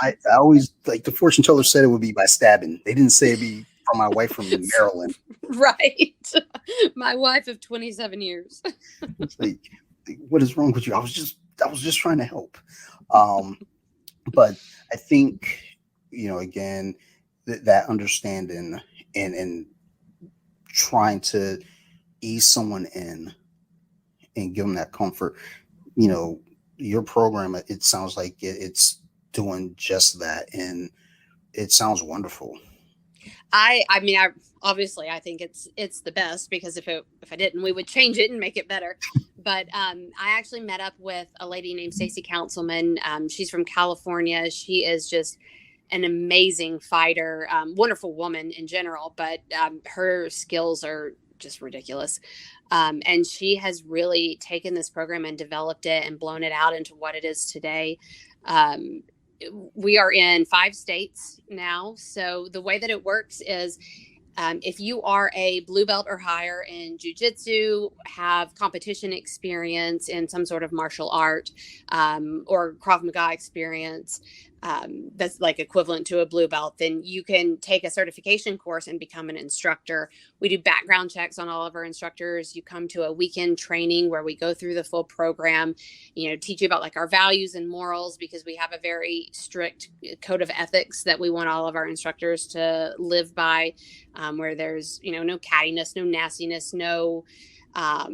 I always, like, the fortune teller said it would be by stabbing. They didn't say it'd be from my wife from Maryland. Right. My wife of 27 years. It's like, what is wrong with you? I was just trying to help. Um, but I think, again, that understanding and trying to ease someone in and give them that comfort. Your program, it sounds like it's doing just that, and it sounds wonderful. I mean, I obviously I think it's the best because if I didn't, we would change it and make it better. But I actually met up with a lady named Stacey Councilman. She's from California. She is just an amazing fighter, wonderful woman in general, but her skills are just ridiculous. And she has really taken this program and developed it and blown it out into what it is today. Um, we are in 5 states now. So the way that it works is if you are a blue belt or higher in jujitsu, have competition experience in some sort of martial art, or Krav Maga experience, that's like equivalent to a blue belt, then you can take a certification course and become an instructor. We do background checks on all of our instructors. You come to a weekend training where we go through the full program, teach you about like our values and morals, because we have a very strict code of ethics that we want all of our instructors to live by, where there's, no cattiness, no nastiness, no, I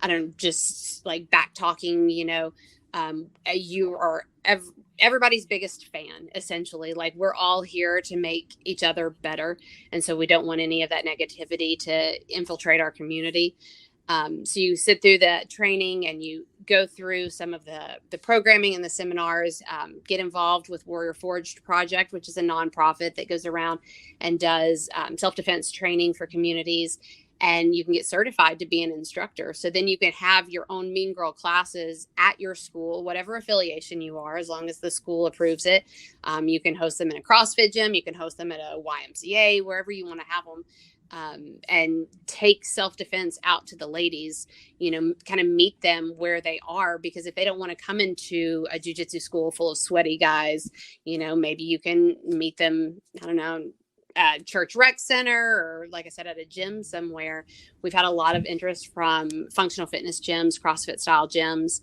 don't just like back talking, you are everybody's biggest fan, essentially. Like, we're all here to make each other better. And so we don't want any of that negativity to infiltrate our community. So you sit through the training and you go through some of the programming and the seminars, get involved with Warrior Forged Project, which is a nonprofit that goes around and does self-defense training for communities. And you can get certified to be an instructor. So then you can have your own Mean Girl classes at your school, whatever affiliation you are, as long as the school approves it. You can host them in a CrossFit gym. You can host them at a YMCA, wherever you want to have them. And take self-defense out to the ladies, kind of meet them where they are, because if they don't want to come into a jiu-jitsu school full of sweaty guys, maybe you can meet them, I don't know, at church rec center, or like I said, at a gym somewhere. We've had a lot of interest from functional fitness gyms, CrossFit style gyms,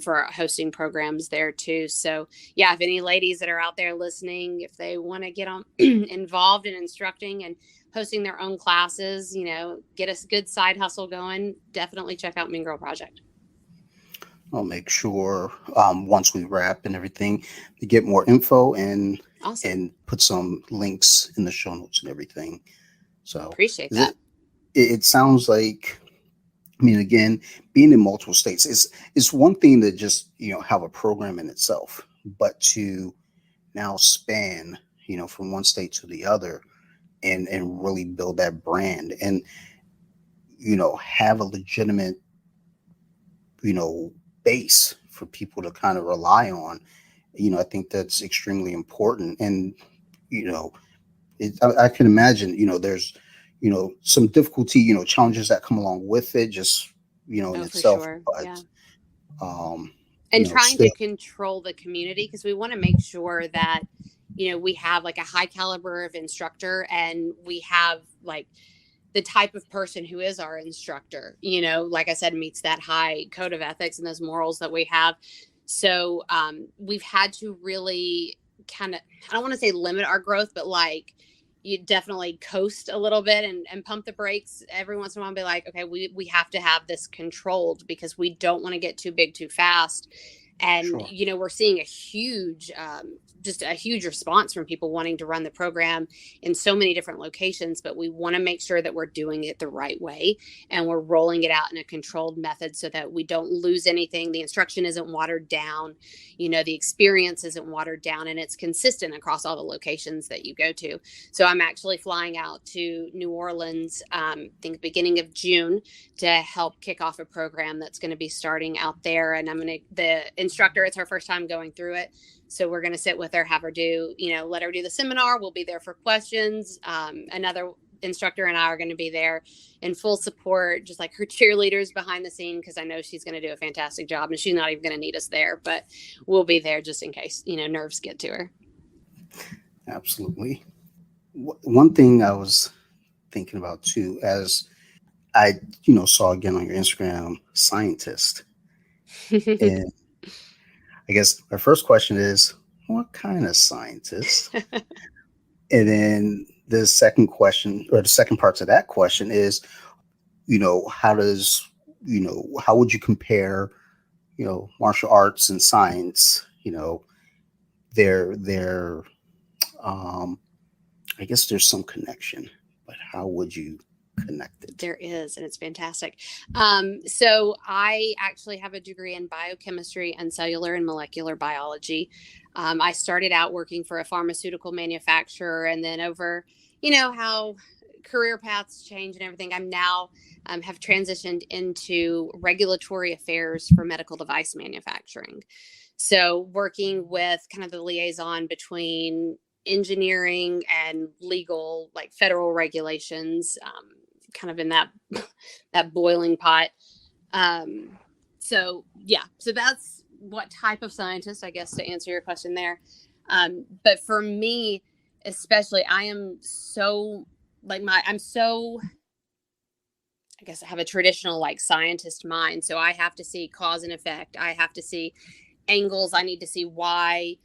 for hosting programs there too. So yeah, if any ladies that are out there listening, if they want to get on involved in instructing and hosting their own classes, get a good side hustle going, definitely check out Mean Girl Project. I'll make sure once we wrap and everything to get more info and Awesome. put some links in the show notes and everything. So Appreciate that. it sounds like, I mean, again, being in multiple states is one thing to just have a program in itself, but to now span from one state to the other and really build that brand and have a legitimate base for people to kind of rely on. I think that's extremely important. And I can imagine there's some difficulty, challenges that come along with it, just, in Oh, for itself. sure. Yeah. But, And trying still, to control the community, because we want to make sure that we have like a high caliber of instructor, and we have like the type of person who is our instructor, like I said, meets that high code of ethics and those morals that we have. So we've had to really kind of, I don't want to say limit our growth, but like you definitely coast a little bit and pump the brakes every once in a while and be like, okay, we have to have this controlled because we don't want to get too big too fast. And sure. we're seeing a huge just a huge response from people wanting to run the program in so many different locations, but we want to make sure that we're doing it the right way and we're rolling it out in a controlled method so that we don't lose anything. The instruction isn't watered down, the experience isn't watered down, and it's consistent across all the locations that you go to. So I'm actually flying out to New Orleans, I think beginning of June, to help kick off a program that's going to be starting out there. And the instructor, it's her first time going through it. So we're going to sit with her, have her let her do the seminar. We'll be there for questions. Another instructor and I are going to be there in full support, just like her cheerleaders behind the scene, because I know she's going to do a fantastic job and she's not even going to need us there, but we'll be there just in case, nerves get to her. Absolutely. One thing I was thinking about too, as I, saw again on your Instagram, scientist. And I guess my first question is, what kind of scientist? And then the second question, or the second part to that question is, how would you compare, martial arts and science, their I guess there's some connection, but how would you connect it? There is, and it's fantastic. So I actually have a degree in biochemistry and cellular and molecular biology. I started out working for a pharmaceutical manufacturer, and then over, how career paths change and everything, I'm now have transitioned into regulatory affairs for medical device manufacturing. So working with kind of the liaison between engineering and legal, like federal regulations, kind of in that boiling pot. So that's what type of scientist, I guess, to answer your question there. But for me, especially, I'm so I guess I have a traditional like scientist mind. So I have to see cause and effect. I have to see angles. I need to see why,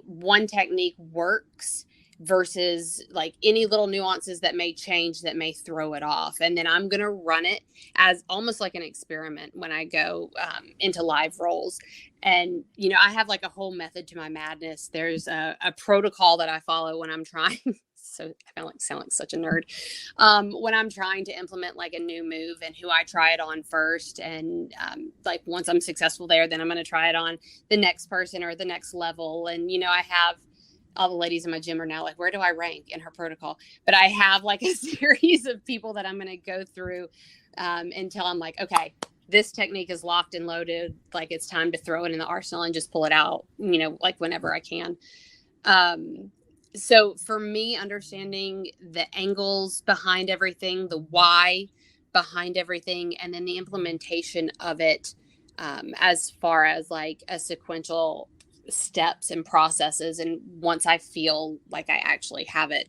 one technique works versus like any little nuances that may change that may throw it off. And then I'm going to run it as almost like an experiment when I go into live roles. And, I have like a whole method to my madness. There's a protocol that I follow when I'm trying. So I sound like such a nerd. When I'm trying to implement like a new move and who I try it on first. And like once I'm successful there, then I'm going to try it on the next person or the next level. And, I have all the ladies in my gym are now like, where do I rank in her protocol? But I have like a series of people that I'm going to go through until I'm like, okay, this technique is locked and loaded. Like it's time to throw it in the arsenal and just pull it out, like whenever I can. So for me, understanding the angles behind everything, the why behind everything, and then the implementation of it as far as like a sequential steps and processes. And once I feel like I actually have it,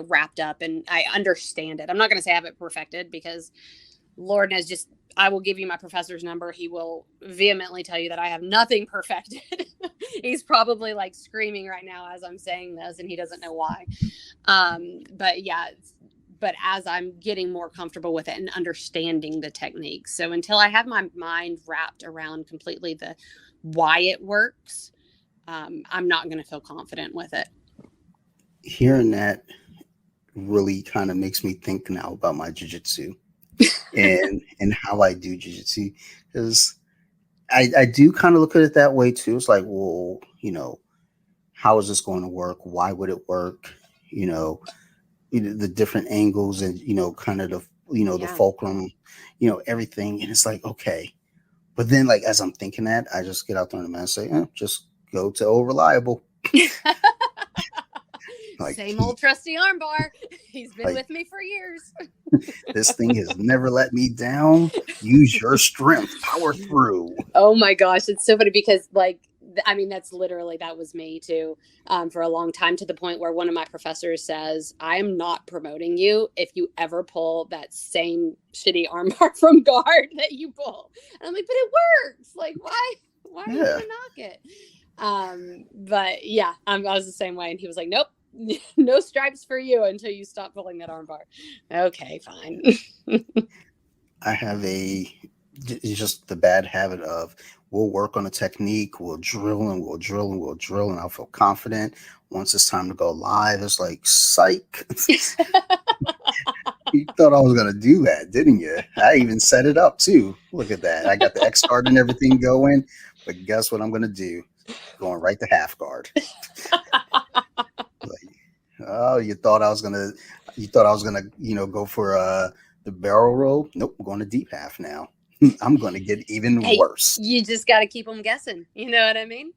wrapped up and I understand it, I'm not going to say I have it perfected because Lord knows, just I will give you my professor's number. He will vehemently tell you that I have nothing perfected. He's probably like screaming right now as I'm saying this, and he doesn't know why. But as I'm getting more comfortable with it and understanding the techniques. So until I have my mind wrapped around completely the why it works, I'm not going to feel confident with it. Hearing that really kind of makes me think now about my jiu-jitsu and how I do jiu-jitsu, because I do kind of look at it that way too. It's like, well, how is this going to work? Why would it work? The different angles and, kind of the, the fulcrum, everything. And it's like, okay. But then like, as I'm thinking that, I just get out there on the mat and say, just go to old reliable. Like, Same old trusty armbar. He's been with me for years. this thing has never let me down. Use your strength, power through. Oh my gosh, it's so funny because I mean, that was me too, for a long time, to the point where one of my professors says, I am not promoting you if you ever pull that same shitty armbar from guard that you pull. And I'm like, but it works. Like, why are you Yeah. gonna knock it? But yeah, I was the same way. And he was like, nope, no stripes for you until you stop pulling that armbar. Okay, fine. I have it's just the bad habit of we'll work on a technique, we'll drill and we'll drill and we'll drill, and I'll feel confident. Once it's time to go live, it's like, psych. You thought I was going to do that, didn't you? I even set it up too. Look at that. I got the X guard and everything going, but guess what I'm going to do? Going right to half guard. Like, oh, you thought I was gonna, go for the barrel roll. Nope, I'm going to deep half now. I'm going to get even worse. You just got to keep them guessing. You know what I mean?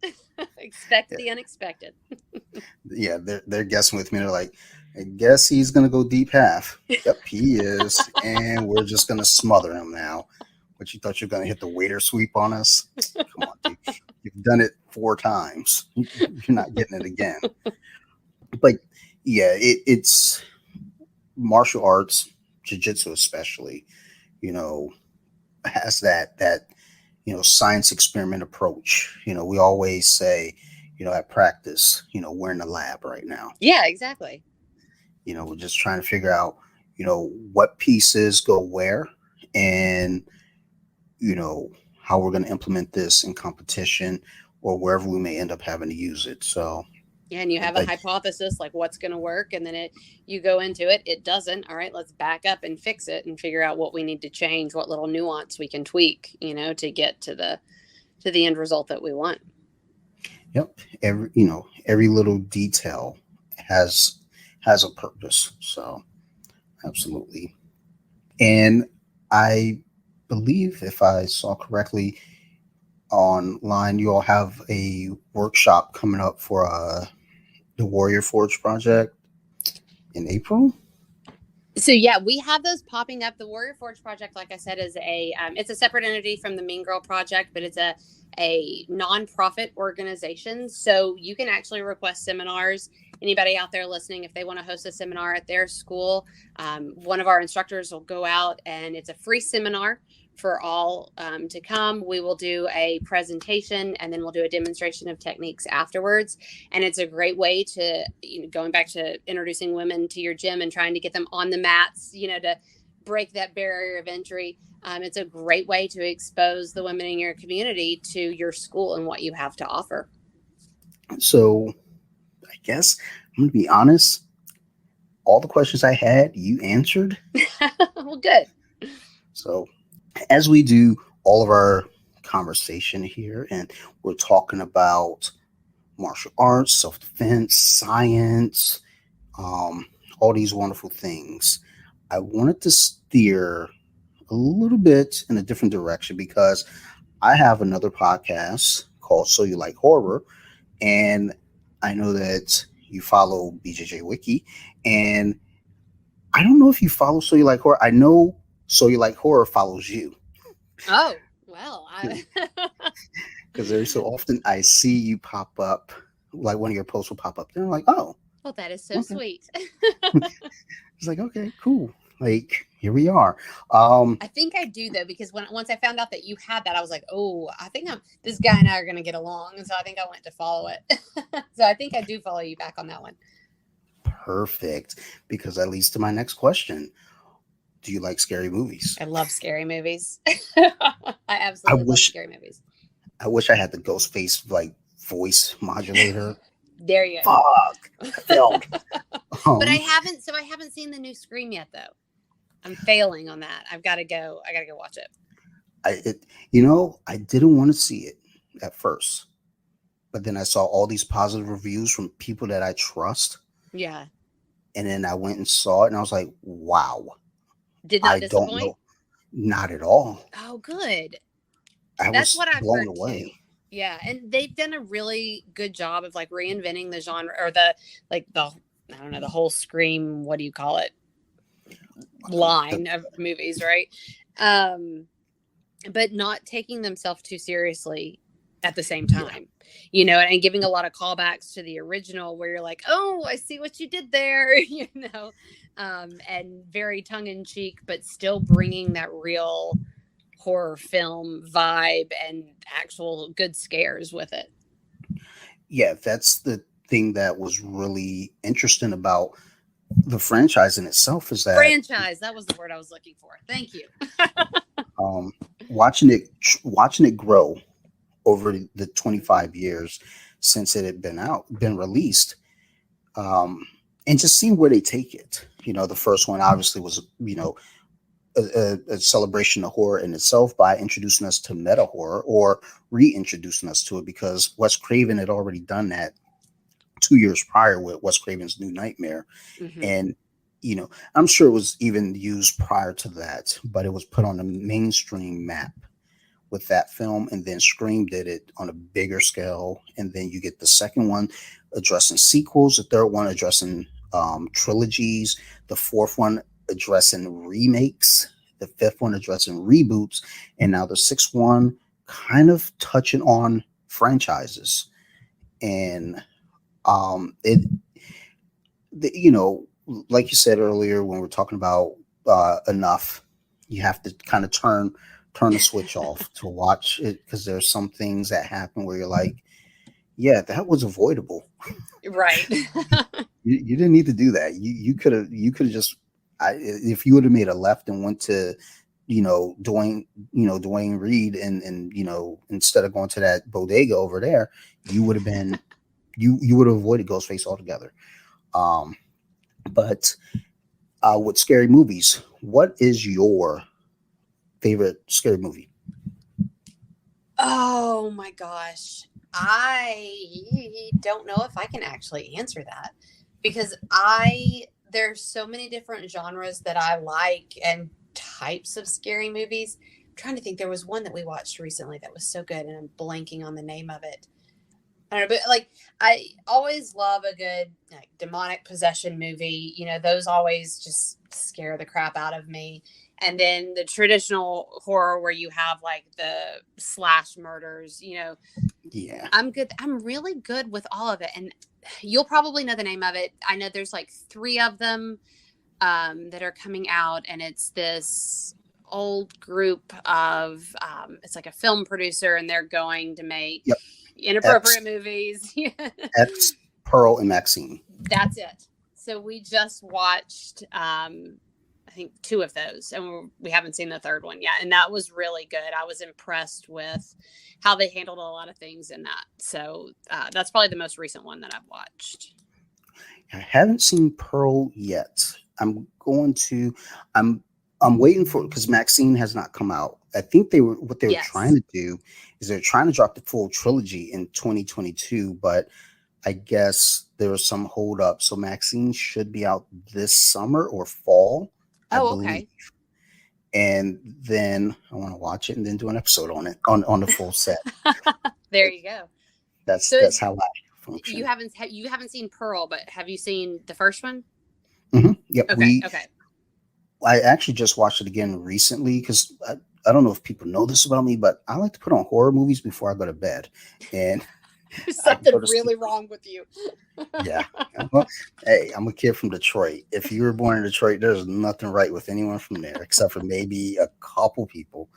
Expect the unexpected. Yeah, they're guessing with me. They're like, I guess he's going to go deep half. Yep, he is. And we're just going to smother him now. But you thought you were going to hit the waiter sweep on us? Come on, dude. You've done it 4 times. You're not getting it again. But yeah, it's martial arts, jiu-jitsu especially, has that science experiment approach. We always say, at practice, we're in the lab right now. Yeah, exactly. We're just trying to figure out, what pieces go where, and, how we're going to implement this in competition or wherever we may end up having to use it. So, yeah, and you have a hypothesis, like what's going to work, and then you go into it, it doesn't. All right, let's back up and fix it and figure out what we need to change, what little nuance we can tweak, to get to the end result that we want. Yep. Every little detail has a purpose. So, absolutely. And I believe, if I saw correctly online, you all have a workshop coming up for the Warrior Forge project in April. So yeah, we have those popping up. The Warrior Forge project, like I said, is it's a separate entity from the Mean Girl project, but it's a nonprofit organization. So you can actually request seminars. Anybody out there listening, if they want to host a seminar at their school, one of our instructors will go out, and it's a free seminar for all to come. We will do a presentation, and then we'll do a demonstration of techniques afterwards. And it's a great way to, going back to introducing women to your gym and trying to get them on the mats, to break that barrier of entry. It's a great way to expose the women in your community to your school and what you have to offer. So I guess I'm going to be honest. All the questions I had, you answered. Well, good. So as we do all of our conversation here, and we're talking about martial arts, self-defense, science, all these wonderful things, I wanted to steer a little bit in a different direction, because I have another podcast called So You Like Horror, and I know that you follow BJJ Wiki, and I don't know if you follow So You Like Horror. I know So You Like Horror follows you. Oh, well, because every so often I see you pop up, like one of your posts will pop up, and I'm like, oh, well, that is so sweet. It's like, okay, cool. Like, here we are. I think I do, though, because once I found out that you had that, I was like, oh, I think this guy and I are going to get along. And so I think I went to follow it. So I think I do follow you back on that one. Perfect. Because that leads to my next question. Do you like scary movies? I love scary movies. I absolutely love scary movies. I wish I had the Ghostface voice modulator. There you go. Fuck. I failed. But I haven't seen the new Scream yet, though. I'm failing on that. I gotta go watch it. I didn't want to see it at first, but then I saw all these positive reviews from people that I trust. Yeah. And then I went and saw it, and I was like, wow. Did not disappoint? Don't know. Not at all. Oh, good. That's what I've heard away. Too. Yeah, and they've done a really good job of reinventing the genre, or the I don't know, the whole Scream, what do you call it, The, line of movies, right? Um, but not taking themselves too seriously at the same yeah, time, and giving a lot of callbacks to the original where you're like, oh, I see what you did there, and very tongue in cheek, but still bringing that real horror film vibe and actual good scares with it. yeah, that's the thing that was really interesting about the franchise in itself is that Franchise, that was the word I was looking for. Thank you. um, watching it grow over the 25 years since it had been released, um, and just seeing where they take it. The first one obviously was a celebration of horror in itself by introducing us to meta horror or reintroducing us to it because Wes Craven had already done that 2 years prior with Wes Craven's New Nightmare. Mm-hmm. And, I'm sure it was even used prior to that, but it was put on the mainstream map with that film. And then Scream did it on a bigger scale. And then you get the second one addressing sequels, the third one addressing trilogies, the fourth one addressing remakes, the fifth one addressing reboots, and now the sixth one kind of touching on franchises. And it like you said earlier when we're talking about enough, you have to kind of turn the switch off to watch it because there's some things that happen where you're like, yeah, that was avoidable. Right. You didn't need to do that. You could have just if you would have made a left and went to Dwayne Reed and instead of going to that bodega over there, you would have been you would have avoided Ghostface altogether. Um, but with scary movies, what is your favorite scary movie? Oh my gosh. I don't know if I can actually answer that because there's so many different genres that I like and types of scary movies. I'm trying to think, there was one that we watched recently that was so good and I'm blanking on the name of it. I don't know, but like I always love a good like demonic possession movie. Those always just scare the crap out of me. And then the traditional horror where you have like the slash murders, Yeah. I'm good. I'm really good with all of it. And you'll probably know the name of it. I know there's like three of them that are coming out, and it's this old group of it's like a film producer, and they're going to make Yep. X, inappropriate movies. X, Pearl, and Maxine. That's it. So we just watched I think two of those, and we haven't seen the third one yet, and that was really good. I was impressed with how they handled a lot of things in that. So that's probably the most recent one that I've watched. I haven't seen Pearl yet. I'm going to. I'm waiting for because Maxine has not come out. I think what they were trying Yes. to do is they're trying to drop the full trilogy in 2022, but I guess there was some hold up. So Maxine should be out this summer or fall, I Oh, believe. okay. And then I want to watch it and then do an episode on it on the full set. There you go. That's So that's how I you function. haven't seen Pearl, but have you seen the first one? Yep, Okay. Okay. I actually just watched it again recently because I don't know if people know this about me, but I like to put on horror movies before I go to bed, and There's I can something go to sleep. really wrong with you. Yeah. Well, hey, I'm a kid from Detroit. If you were born in Detroit, there's nothing right with anyone from there except for maybe a couple people.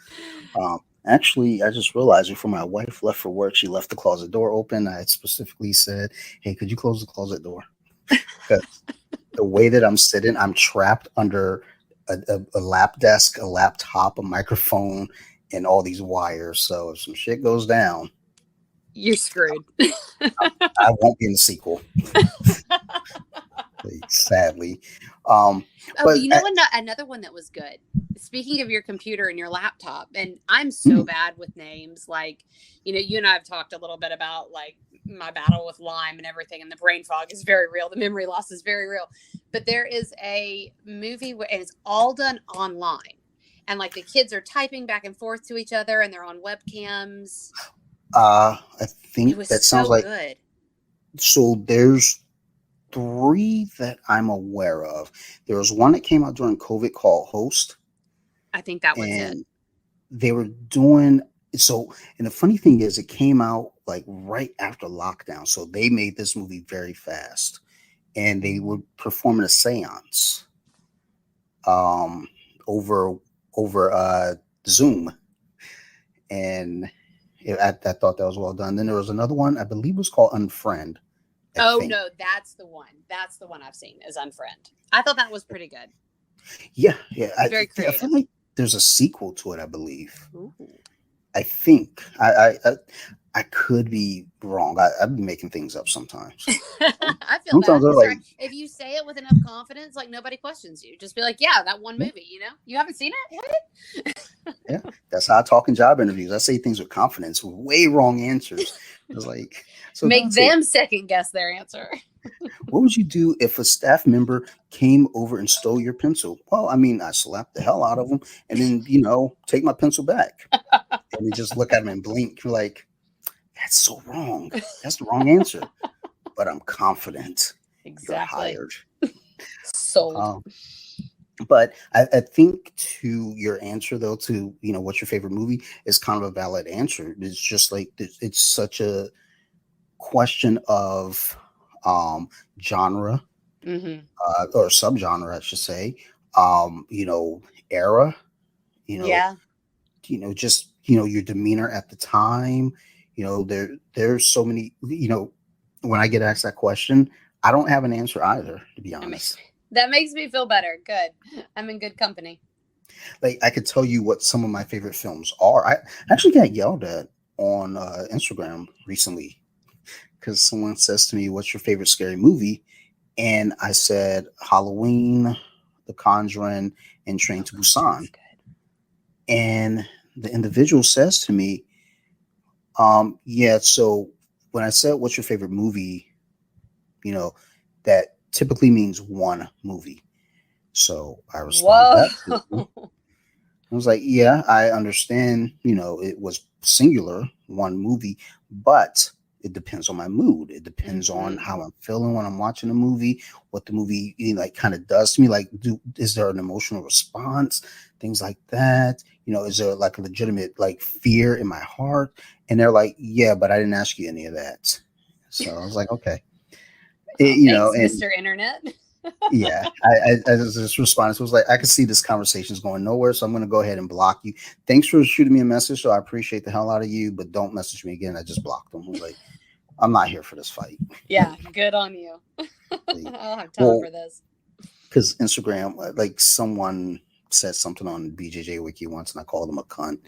Actually, I just realized before my wife left for work, she left the closet door open. I specifically said, "Hey, could you close the closet door?" Because the way that I'm sitting, I'm trapped under a lap desk, a laptop, a microphone, and all these wires. So if some shit goes down, You're screwed. I won't be in the sequel, sadly. Um, Oh, but you know another one that was good. Speaking of your computer and your laptop, and I'm so mm, bad with names. Like, you and I have talked a little bit about like my battle with Lyme and everything, and the brain fog is very real. The memory loss is very real. But there is a movie and it's all done online, and like the kids are typing back and forth to each other, and they're on webcams. I It think was that sounds so like good. so. There's three that I'm aware of. There was one that came out during COVID called Host, I think that was it. and they were doing so. And the funny thing is, it came out like right after lockdown, so they made this movie very fast, and they were performing a séance um, over Zoom, and I thought that was well done. Then there was another one, I believe, it was called Unfriend. I Oh think. no, that's the one. That's the one I've seen is Unfriend. I thought that was pretty good. Yeah, yeah. Very I feel creative. like there's a sequel to it. I believe. Ooh. I think I could be wrong. I've been making things up sometimes. I feel that. Sometimes they're It's all right. like, If you say it with enough confidence, like nobody questions you. Just be like, yeah, that one yeah, movie, You haven't seen it? What? yeah. That's how I talk in job interviews. I say things with confidence, way wrong answers. I was like, so Make Dante, them second guess their answer. what would you do if a staff member came over and stole your pencil? Well, I mean, I slapped the hell out of them and then, take my pencil back. And they just look at him and blink. You're like, that's so wrong. That's the wrong answer. But I'm confident you're Exactly. hired. Sold. Um, but I think to your answer though, to what's your favorite movie, is kind of a valid answer. It's just like it's such a question of genre, Mm-hmm. or subgenre, I should say. Era. You know, Yeah. just your demeanor at the time. There's so many. When I get asked that question, I don't have an answer either, to be honest. That makes me feel better. Good. I'm in good company. Like, I could tell you what some of my favorite films are. I actually got yelled at on Instagram recently because someone says to me, "What's your favorite scary movie?" And I said Halloween, The Conjuring, and Train to Busan. Good. And the individual says to me, yeah, so when I said, "What's your favorite movie?" you know, that typically means one movie. So I responded Whoa. back to him. I was like, yeah, I understand, it was singular, one movie, but it depends on my mood. It depends on Mm-hmm. how I'm feeling when I'm watching a movie, what the movie like kind of does to me. Like, is there an emotional response? Things like that. Is there like a legitimate like fear in my heart? And they're like, yeah, but I didn't ask you any of that. So I was like, okay. Thanks, And Mr. Internet. yeah, I just responded. So it was like, I could see this conversation is going nowhere, so I'm going to go ahead and block you. Thanks for shooting me a message. So I appreciate the hell out of you, but don't message me again. I just blocked them. I was like, I'm not here for this fight. Yeah, good on you. Like, I don't have time well, for this. because Instagram, like someone said something on BJJ Wiki once, and I called them a cunt,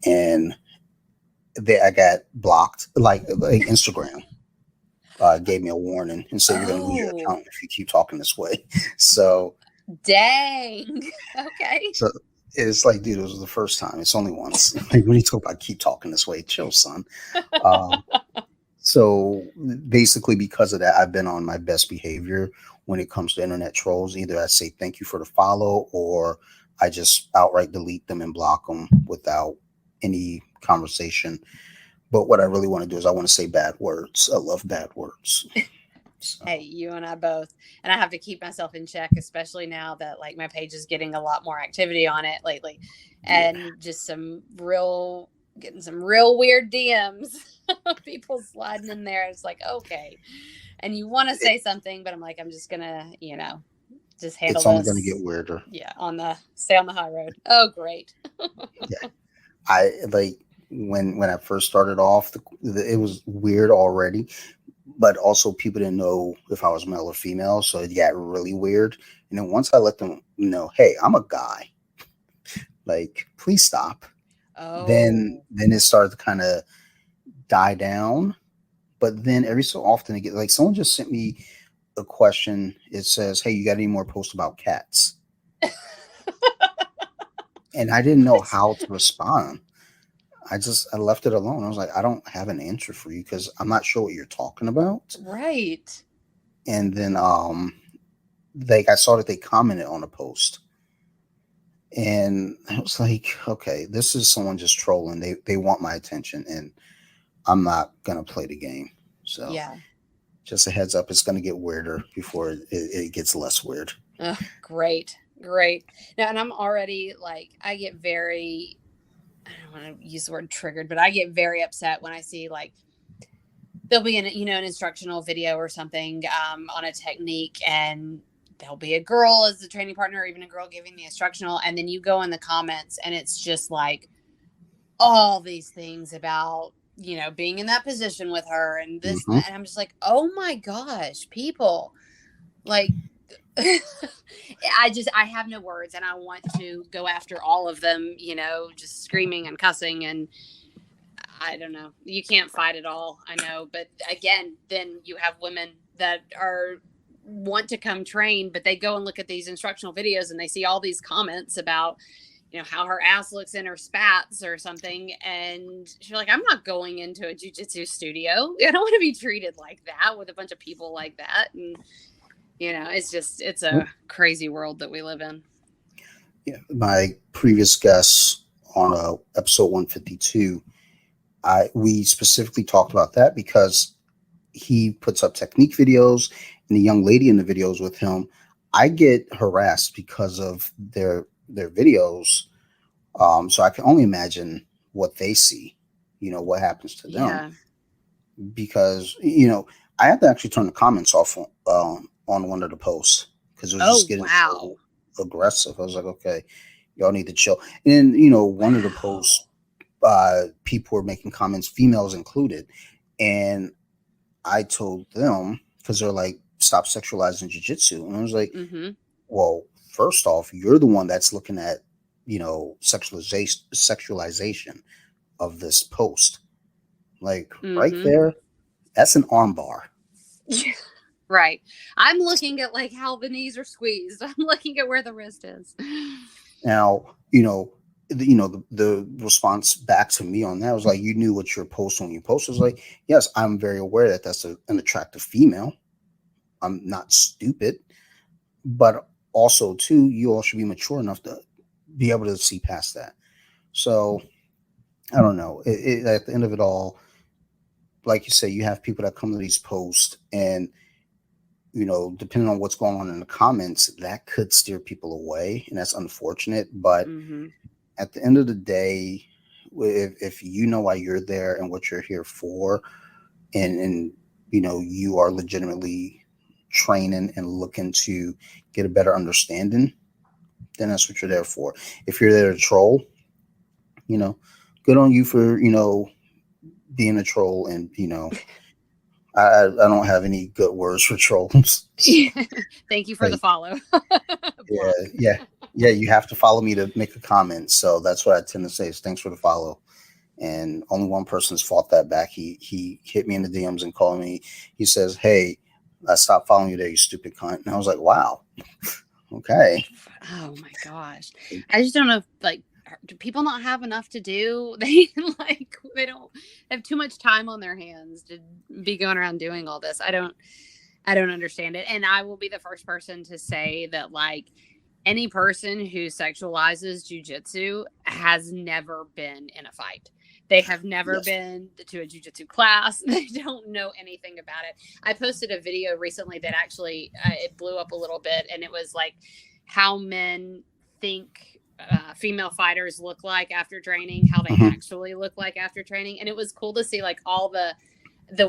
and I got blocked. Like Instagram gave me a warning and said you're going to lose your Oh, account if you keep talking this way. So. dang. Okay. So it's like, dude, it was the first time. It's only once. Like, when you talk about keep talking this way, chill, son. Um, so basically, because of that, I've been on my best behavior when it comes to internet trolls. Either I say thank you for the follow, or I just outright delete them and block them without any conversation. But what I really want to do is I want to say bad words. I love bad words. So. Hey, you and I both. And I have to keep myself in check, especially now that like my page is getting a lot more activity on it lately. And Yeah. just getting some real weird DMs. People sliding in there. It's like, okay. And you want to say something, but I'm like, I'm just gonna, just handle It's only going to get this. weirder. Yeah, stay on the high road. Oh, great. Yeah. I like when I first started off, it was weird already, but also people didn't know if I was male or female, so it got really weird. And then once I let them know, hey, I'm a guy, like please stop. Then Oh, then it started to kind of die down. But then every so often it get like someone just sent me a question. It says, "Hey, you got any more posts about cats?" And I didn't know what? how to respond. I left it alone. I was like, I don't have an answer for you because I'm not sure what you're talking about. Right. And then like I saw that they commented on a post. And I was like, okay, this is someone just trolling. They want my attention and I'm not gonna play the game. So Yeah. just a heads up, it's going to get weirder before it gets less weird. Oh, great, great. Now, and I'm already like, I get very, I don't want to use the word triggered, but I get very upset when I see like there'll be an instructional video or something on a technique, and there'll be a girl as the training partner or even a girl giving the instructional, and then you go in the comments and it's just like all these things about being in that position with her and this and Mm-hmm. that. And I'm just like, oh my gosh, people, like I have no words, and I want to go after all of them, just screaming and cussing, and I don't know. You can't fight it all, I know, but again, then you have women that are want to come train, but they go and look at these instructional videos and they see all these comments about how her ass looks in her spats or something, and she's like, I'm not going into a jiu-jitsu studio. I don't want to be treated like that with a bunch of people like that. And it's a crazy world that we live in. Yeah, my previous guest on episode 152, we specifically talked about that because he puts up technique videos, and the young lady in the videos with him, I get harassed because of their videos. So I can only imagine what they see, what happens to them. Yeah. Because, I had to actually turn the comments off on one of the posts because it was just getting so aggressive. I was like, okay, y'all need to chill. And then, one of the posts, people were making comments, females included. And I told them, because they're like, stop sexualizing jiu-jitsu. And I was like, well, first off, you're the one that's looking at, sexualization of this post. Like right there, that's an arm bar. Right. I'm looking at like how the knees are squeezed. I'm looking at where the wrist is. Now, the response back to me on that was like, you knew what your post when you posted. Was like, yes, I'm very aware that that's an attractive female. I'm not stupid, but also too, you all should be mature enough to be able to see past that. So I don't know. At the end of it all, like you say, you have people that come to these posts, and depending on what's going on in the comments, that could steer people away, and that's unfortunate. But at the end of the day, if you know why you're there and what you're here for, and you are legitimately training and looking to get a better understanding, then that's what you're there for. If you're there to troll, good on you for being a troll. And I don't have any good words for trolls. Thank you for the follow. yeah you have to follow me to make a comment, so that's what I tend to say is thanks for the follow. And only one person's fought that back. He hit me in the DMs and called me. He says, hey, I stopped following you there, you stupid cunt. And I was like, wow. Okay. Oh my gosh. I just don't know if, like, do people not have enough to do? They don't have too much time on their hands to be going around doing all this. I don't understand it. And I will be the first person to say that, like, any person who sexualizes jiu-jitsu has never been in a fight. They have never been to a jiu-jitsu class. They don't know anything about it. I posted a video recently that actually it blew up a little bit, and it was like how men think female fighters look like after training, how they actually look like after training. And it was cool to see like all the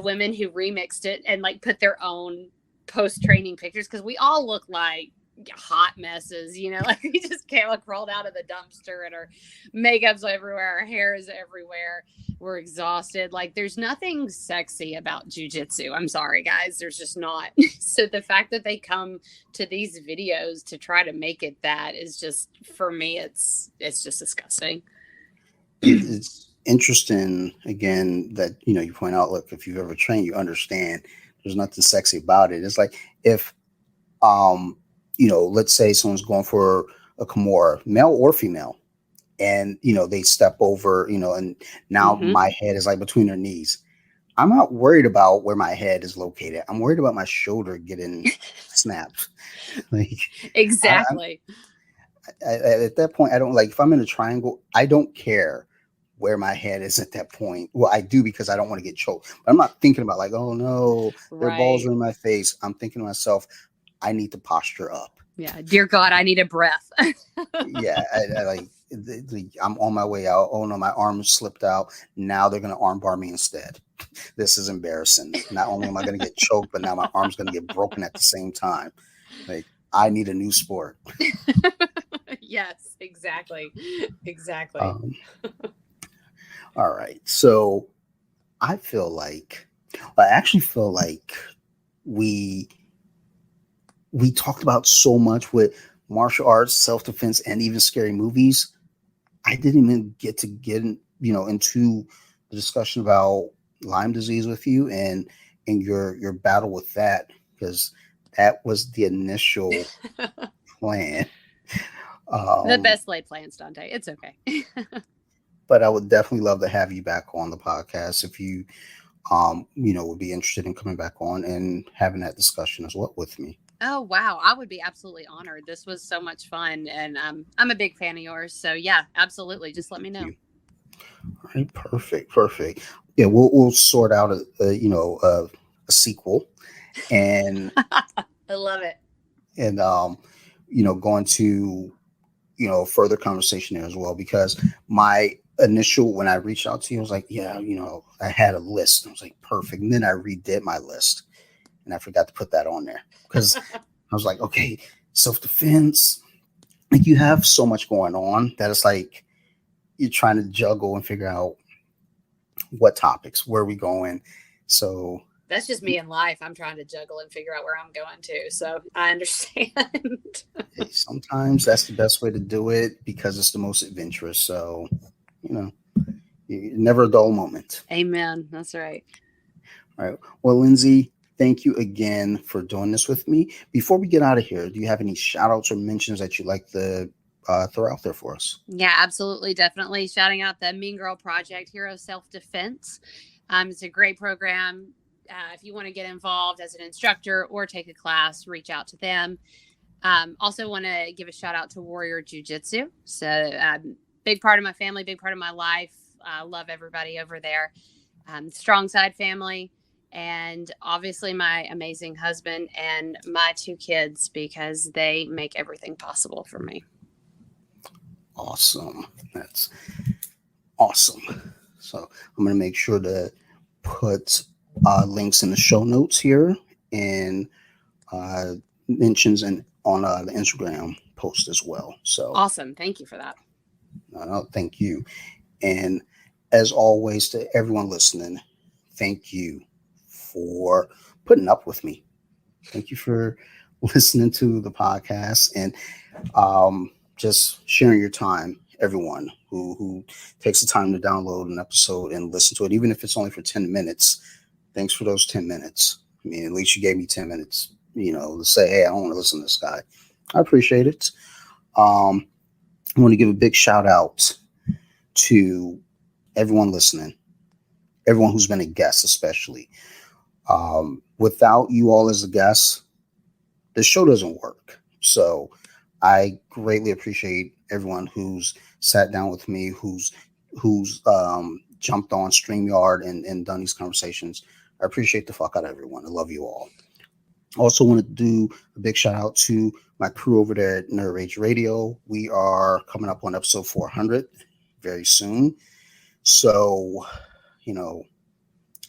women who remixed it and like put their own post-training pictures, because we all look like hot messes, like we just crawled out of the dumpster and our makeup's everywhere, our hair is everywhere, we're exhausted. Like, there's nothing sexy about jiu-jitsu. I'm sorry, guys, there's just not. So the fact that they come to these videos to try to make it that is just, for me, it's just disgusting. It's interesting again that you point out, look, if you've ever trained, you understand there's nothing sexy about it. It's like if let's say someone's going for a Kimura, male or female, and they step over, and now my head is like between their knees. I'm not worried about where my head is located. I'm worried about my shoulder getting snapped. Like, exactly. At that point, I don't, like, if I'm in a triangle, I don't care where my head is at that point. Well, I do because I don't want to get choked. But I'm not thinking about like, oh no, their balls Right. are in my face. I'm thinking to myself, I need to posture up. Yeah. Dear God, I need a breath. Yeah, I like I'm on my way out. Oh no, my arm slipped out. Now they're gonna armbar me instead. This is embarrassing. Not only am I gonna get choked, but now my arm's gonna get broken at the same time. Like I need a new sport. Yes, exactly. Exactly. Um, all right, so I feel like I actually feel like we we talked about so much with martial arts, self defense, and even scary movies. I didn't even get into the discussion about Lyme disease with you and your battle with that because that was the initial plan. The Um, best laid plans, Dante. It's okay. but I would definitely love to have you back on the podcast if you would be interested in coming back on and having that discussion as well with me. Oh wow, I would be absolutely honored. This was so much fun, and I'm a big fan of yours. So yeah, absolutely. Just let me Thank know. you. All right, perfect. Yeah, we'll sort out a sequel and I love it. and going to further conversation there as well because my initial when I reached out to you I was like yeah I had a list. I was like perfect, and then I redid my list and I forgot to put that on there because I was like okay, self-defense, like you have so much going on that it's like you're trying to juggle and figure out what topics, where are we going. So That's just me in life. I'm trying to juggle and figure out where I'm going to. So I understand. sometimes that's the best way to do it because it's the most adventurous. So, you know, never a dull moment. Amen. That's right. All right. Well, Lindsey, thank you again for doing this with me. Before we get out of here, do you have any shout outs or mentions that you'd like to throw out there for us? Yeah, absolutely. Definitely shouting out the Mean Girl Project, Hero Self Defense. It's a great program. If you want to get involved as an instructor or take a class, reach out to them. Also, want to give a shout out to Warrior Jiu Jitsu. So, big part of my family, big part of my life. Love everybody over there. Strong Side family, and obviously my amazing husband and my two kids because they make everything possible for me. Awesome. That's awesome. So I'm going to make sure to put links in the show notes here and mentions and on the Instagram post as well. So Awesome. Thank you for that. no, thank you. And as always, to everyone listening, thank you for putting up with me. Thank you for listening to the podcast and just sharing your time. Everyone who takes the time to download an episode and listen to it, even if it's only for 10 minutes, thanks for those 10 minutes. I mean, at least you gave me 10 minutes, to say, hey, I don't want to listen to this guy. I appreciate it. I want to give a big shout out to everyone listening, everyone who's been a guest, especially. Without you all as a guest, the show doesn't work. So I greatly appreciate everyone who's sat down with me, who's jumped on StreamYard and done these conversations. I appreciate the fuck out of everyone. I love you all. Also want to do a big shout out to my crew over there at Nerd Rage Radio. We are coming up on episode 400 very soon. So,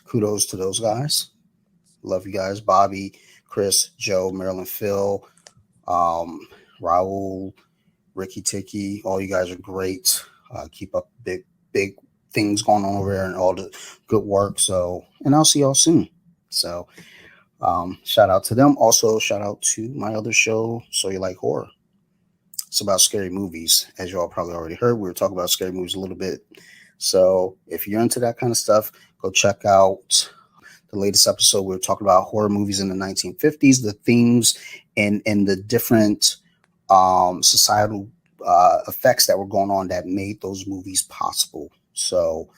kudos to those guys. Love you guys. Bobby, Chris, Joe, Marilyn, Phil, Raul, Ricky Ticky. All you guys are great. Keep up big things going on over there and all the good work. So, and I'll see y'all soon. So, shout out to them. Also, shout out to my other show, So You Like Horror. It's about scary movies. As you all probably already heard, we were talking about scary movies a little bit. So if you're into that kind of stuff, go check out the latest episode. We were talking about horror movies in the 1950s, the themes and the different societal effects that were going on that made those movies possible. So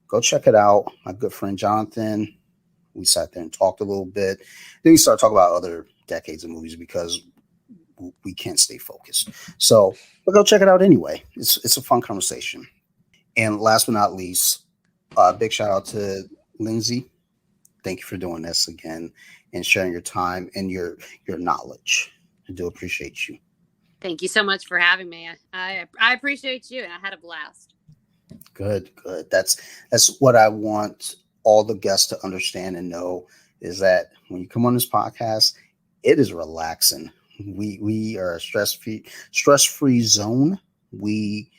go check it out. My good friend Jonathan, we sat there and talked a little bit. Then we started talking about other decades of movies because we can't stay focused. So but go check it out anyway. It's a fun conversation. And last but not least, big shout out to Lindsay. Thank you for doing this again and sharing your time and your knowledge. I do appreciate you. Thank you so much for having me. I appreciate you, and I had a blast. Good, good. That's what I want all the guests to understand and know is that when you come on this podcast, it is relaxing. We are a stress free zone. We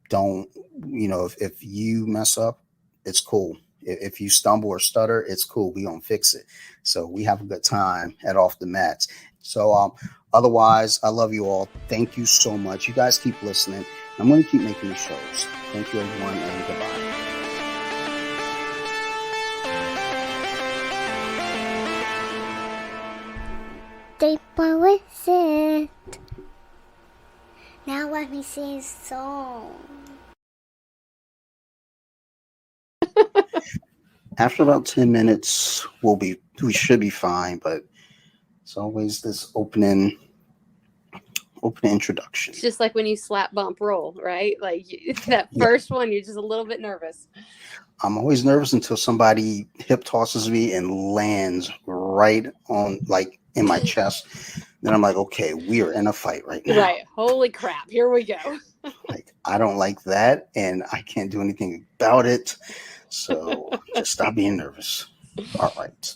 don't, if you mess up, it's cool. If you stumble or stutter, it's cool. We don't fix it. So we have a good time at Off the Mats. So otherwise, I love you all. Thank you so much. You guys keep listening. I'm going to keep making these shows. Thank you, everyone, and goodbye. Deep with it. Now let me sing a song. After about 10 minutes, we should be fine, but it's always this opening introduction. It's just like when you slap, bump, roll, right? Like that first one, you're just a little bit nervous. I'm always nervous until somebody hip tosses me and lands right on, like, in my chest. Then I'm like, okay, we are in a fight right now. Right. Holy crap. Here we go. Like, I don't like that, and I can't do anything about it. So just stop being nervous. All right.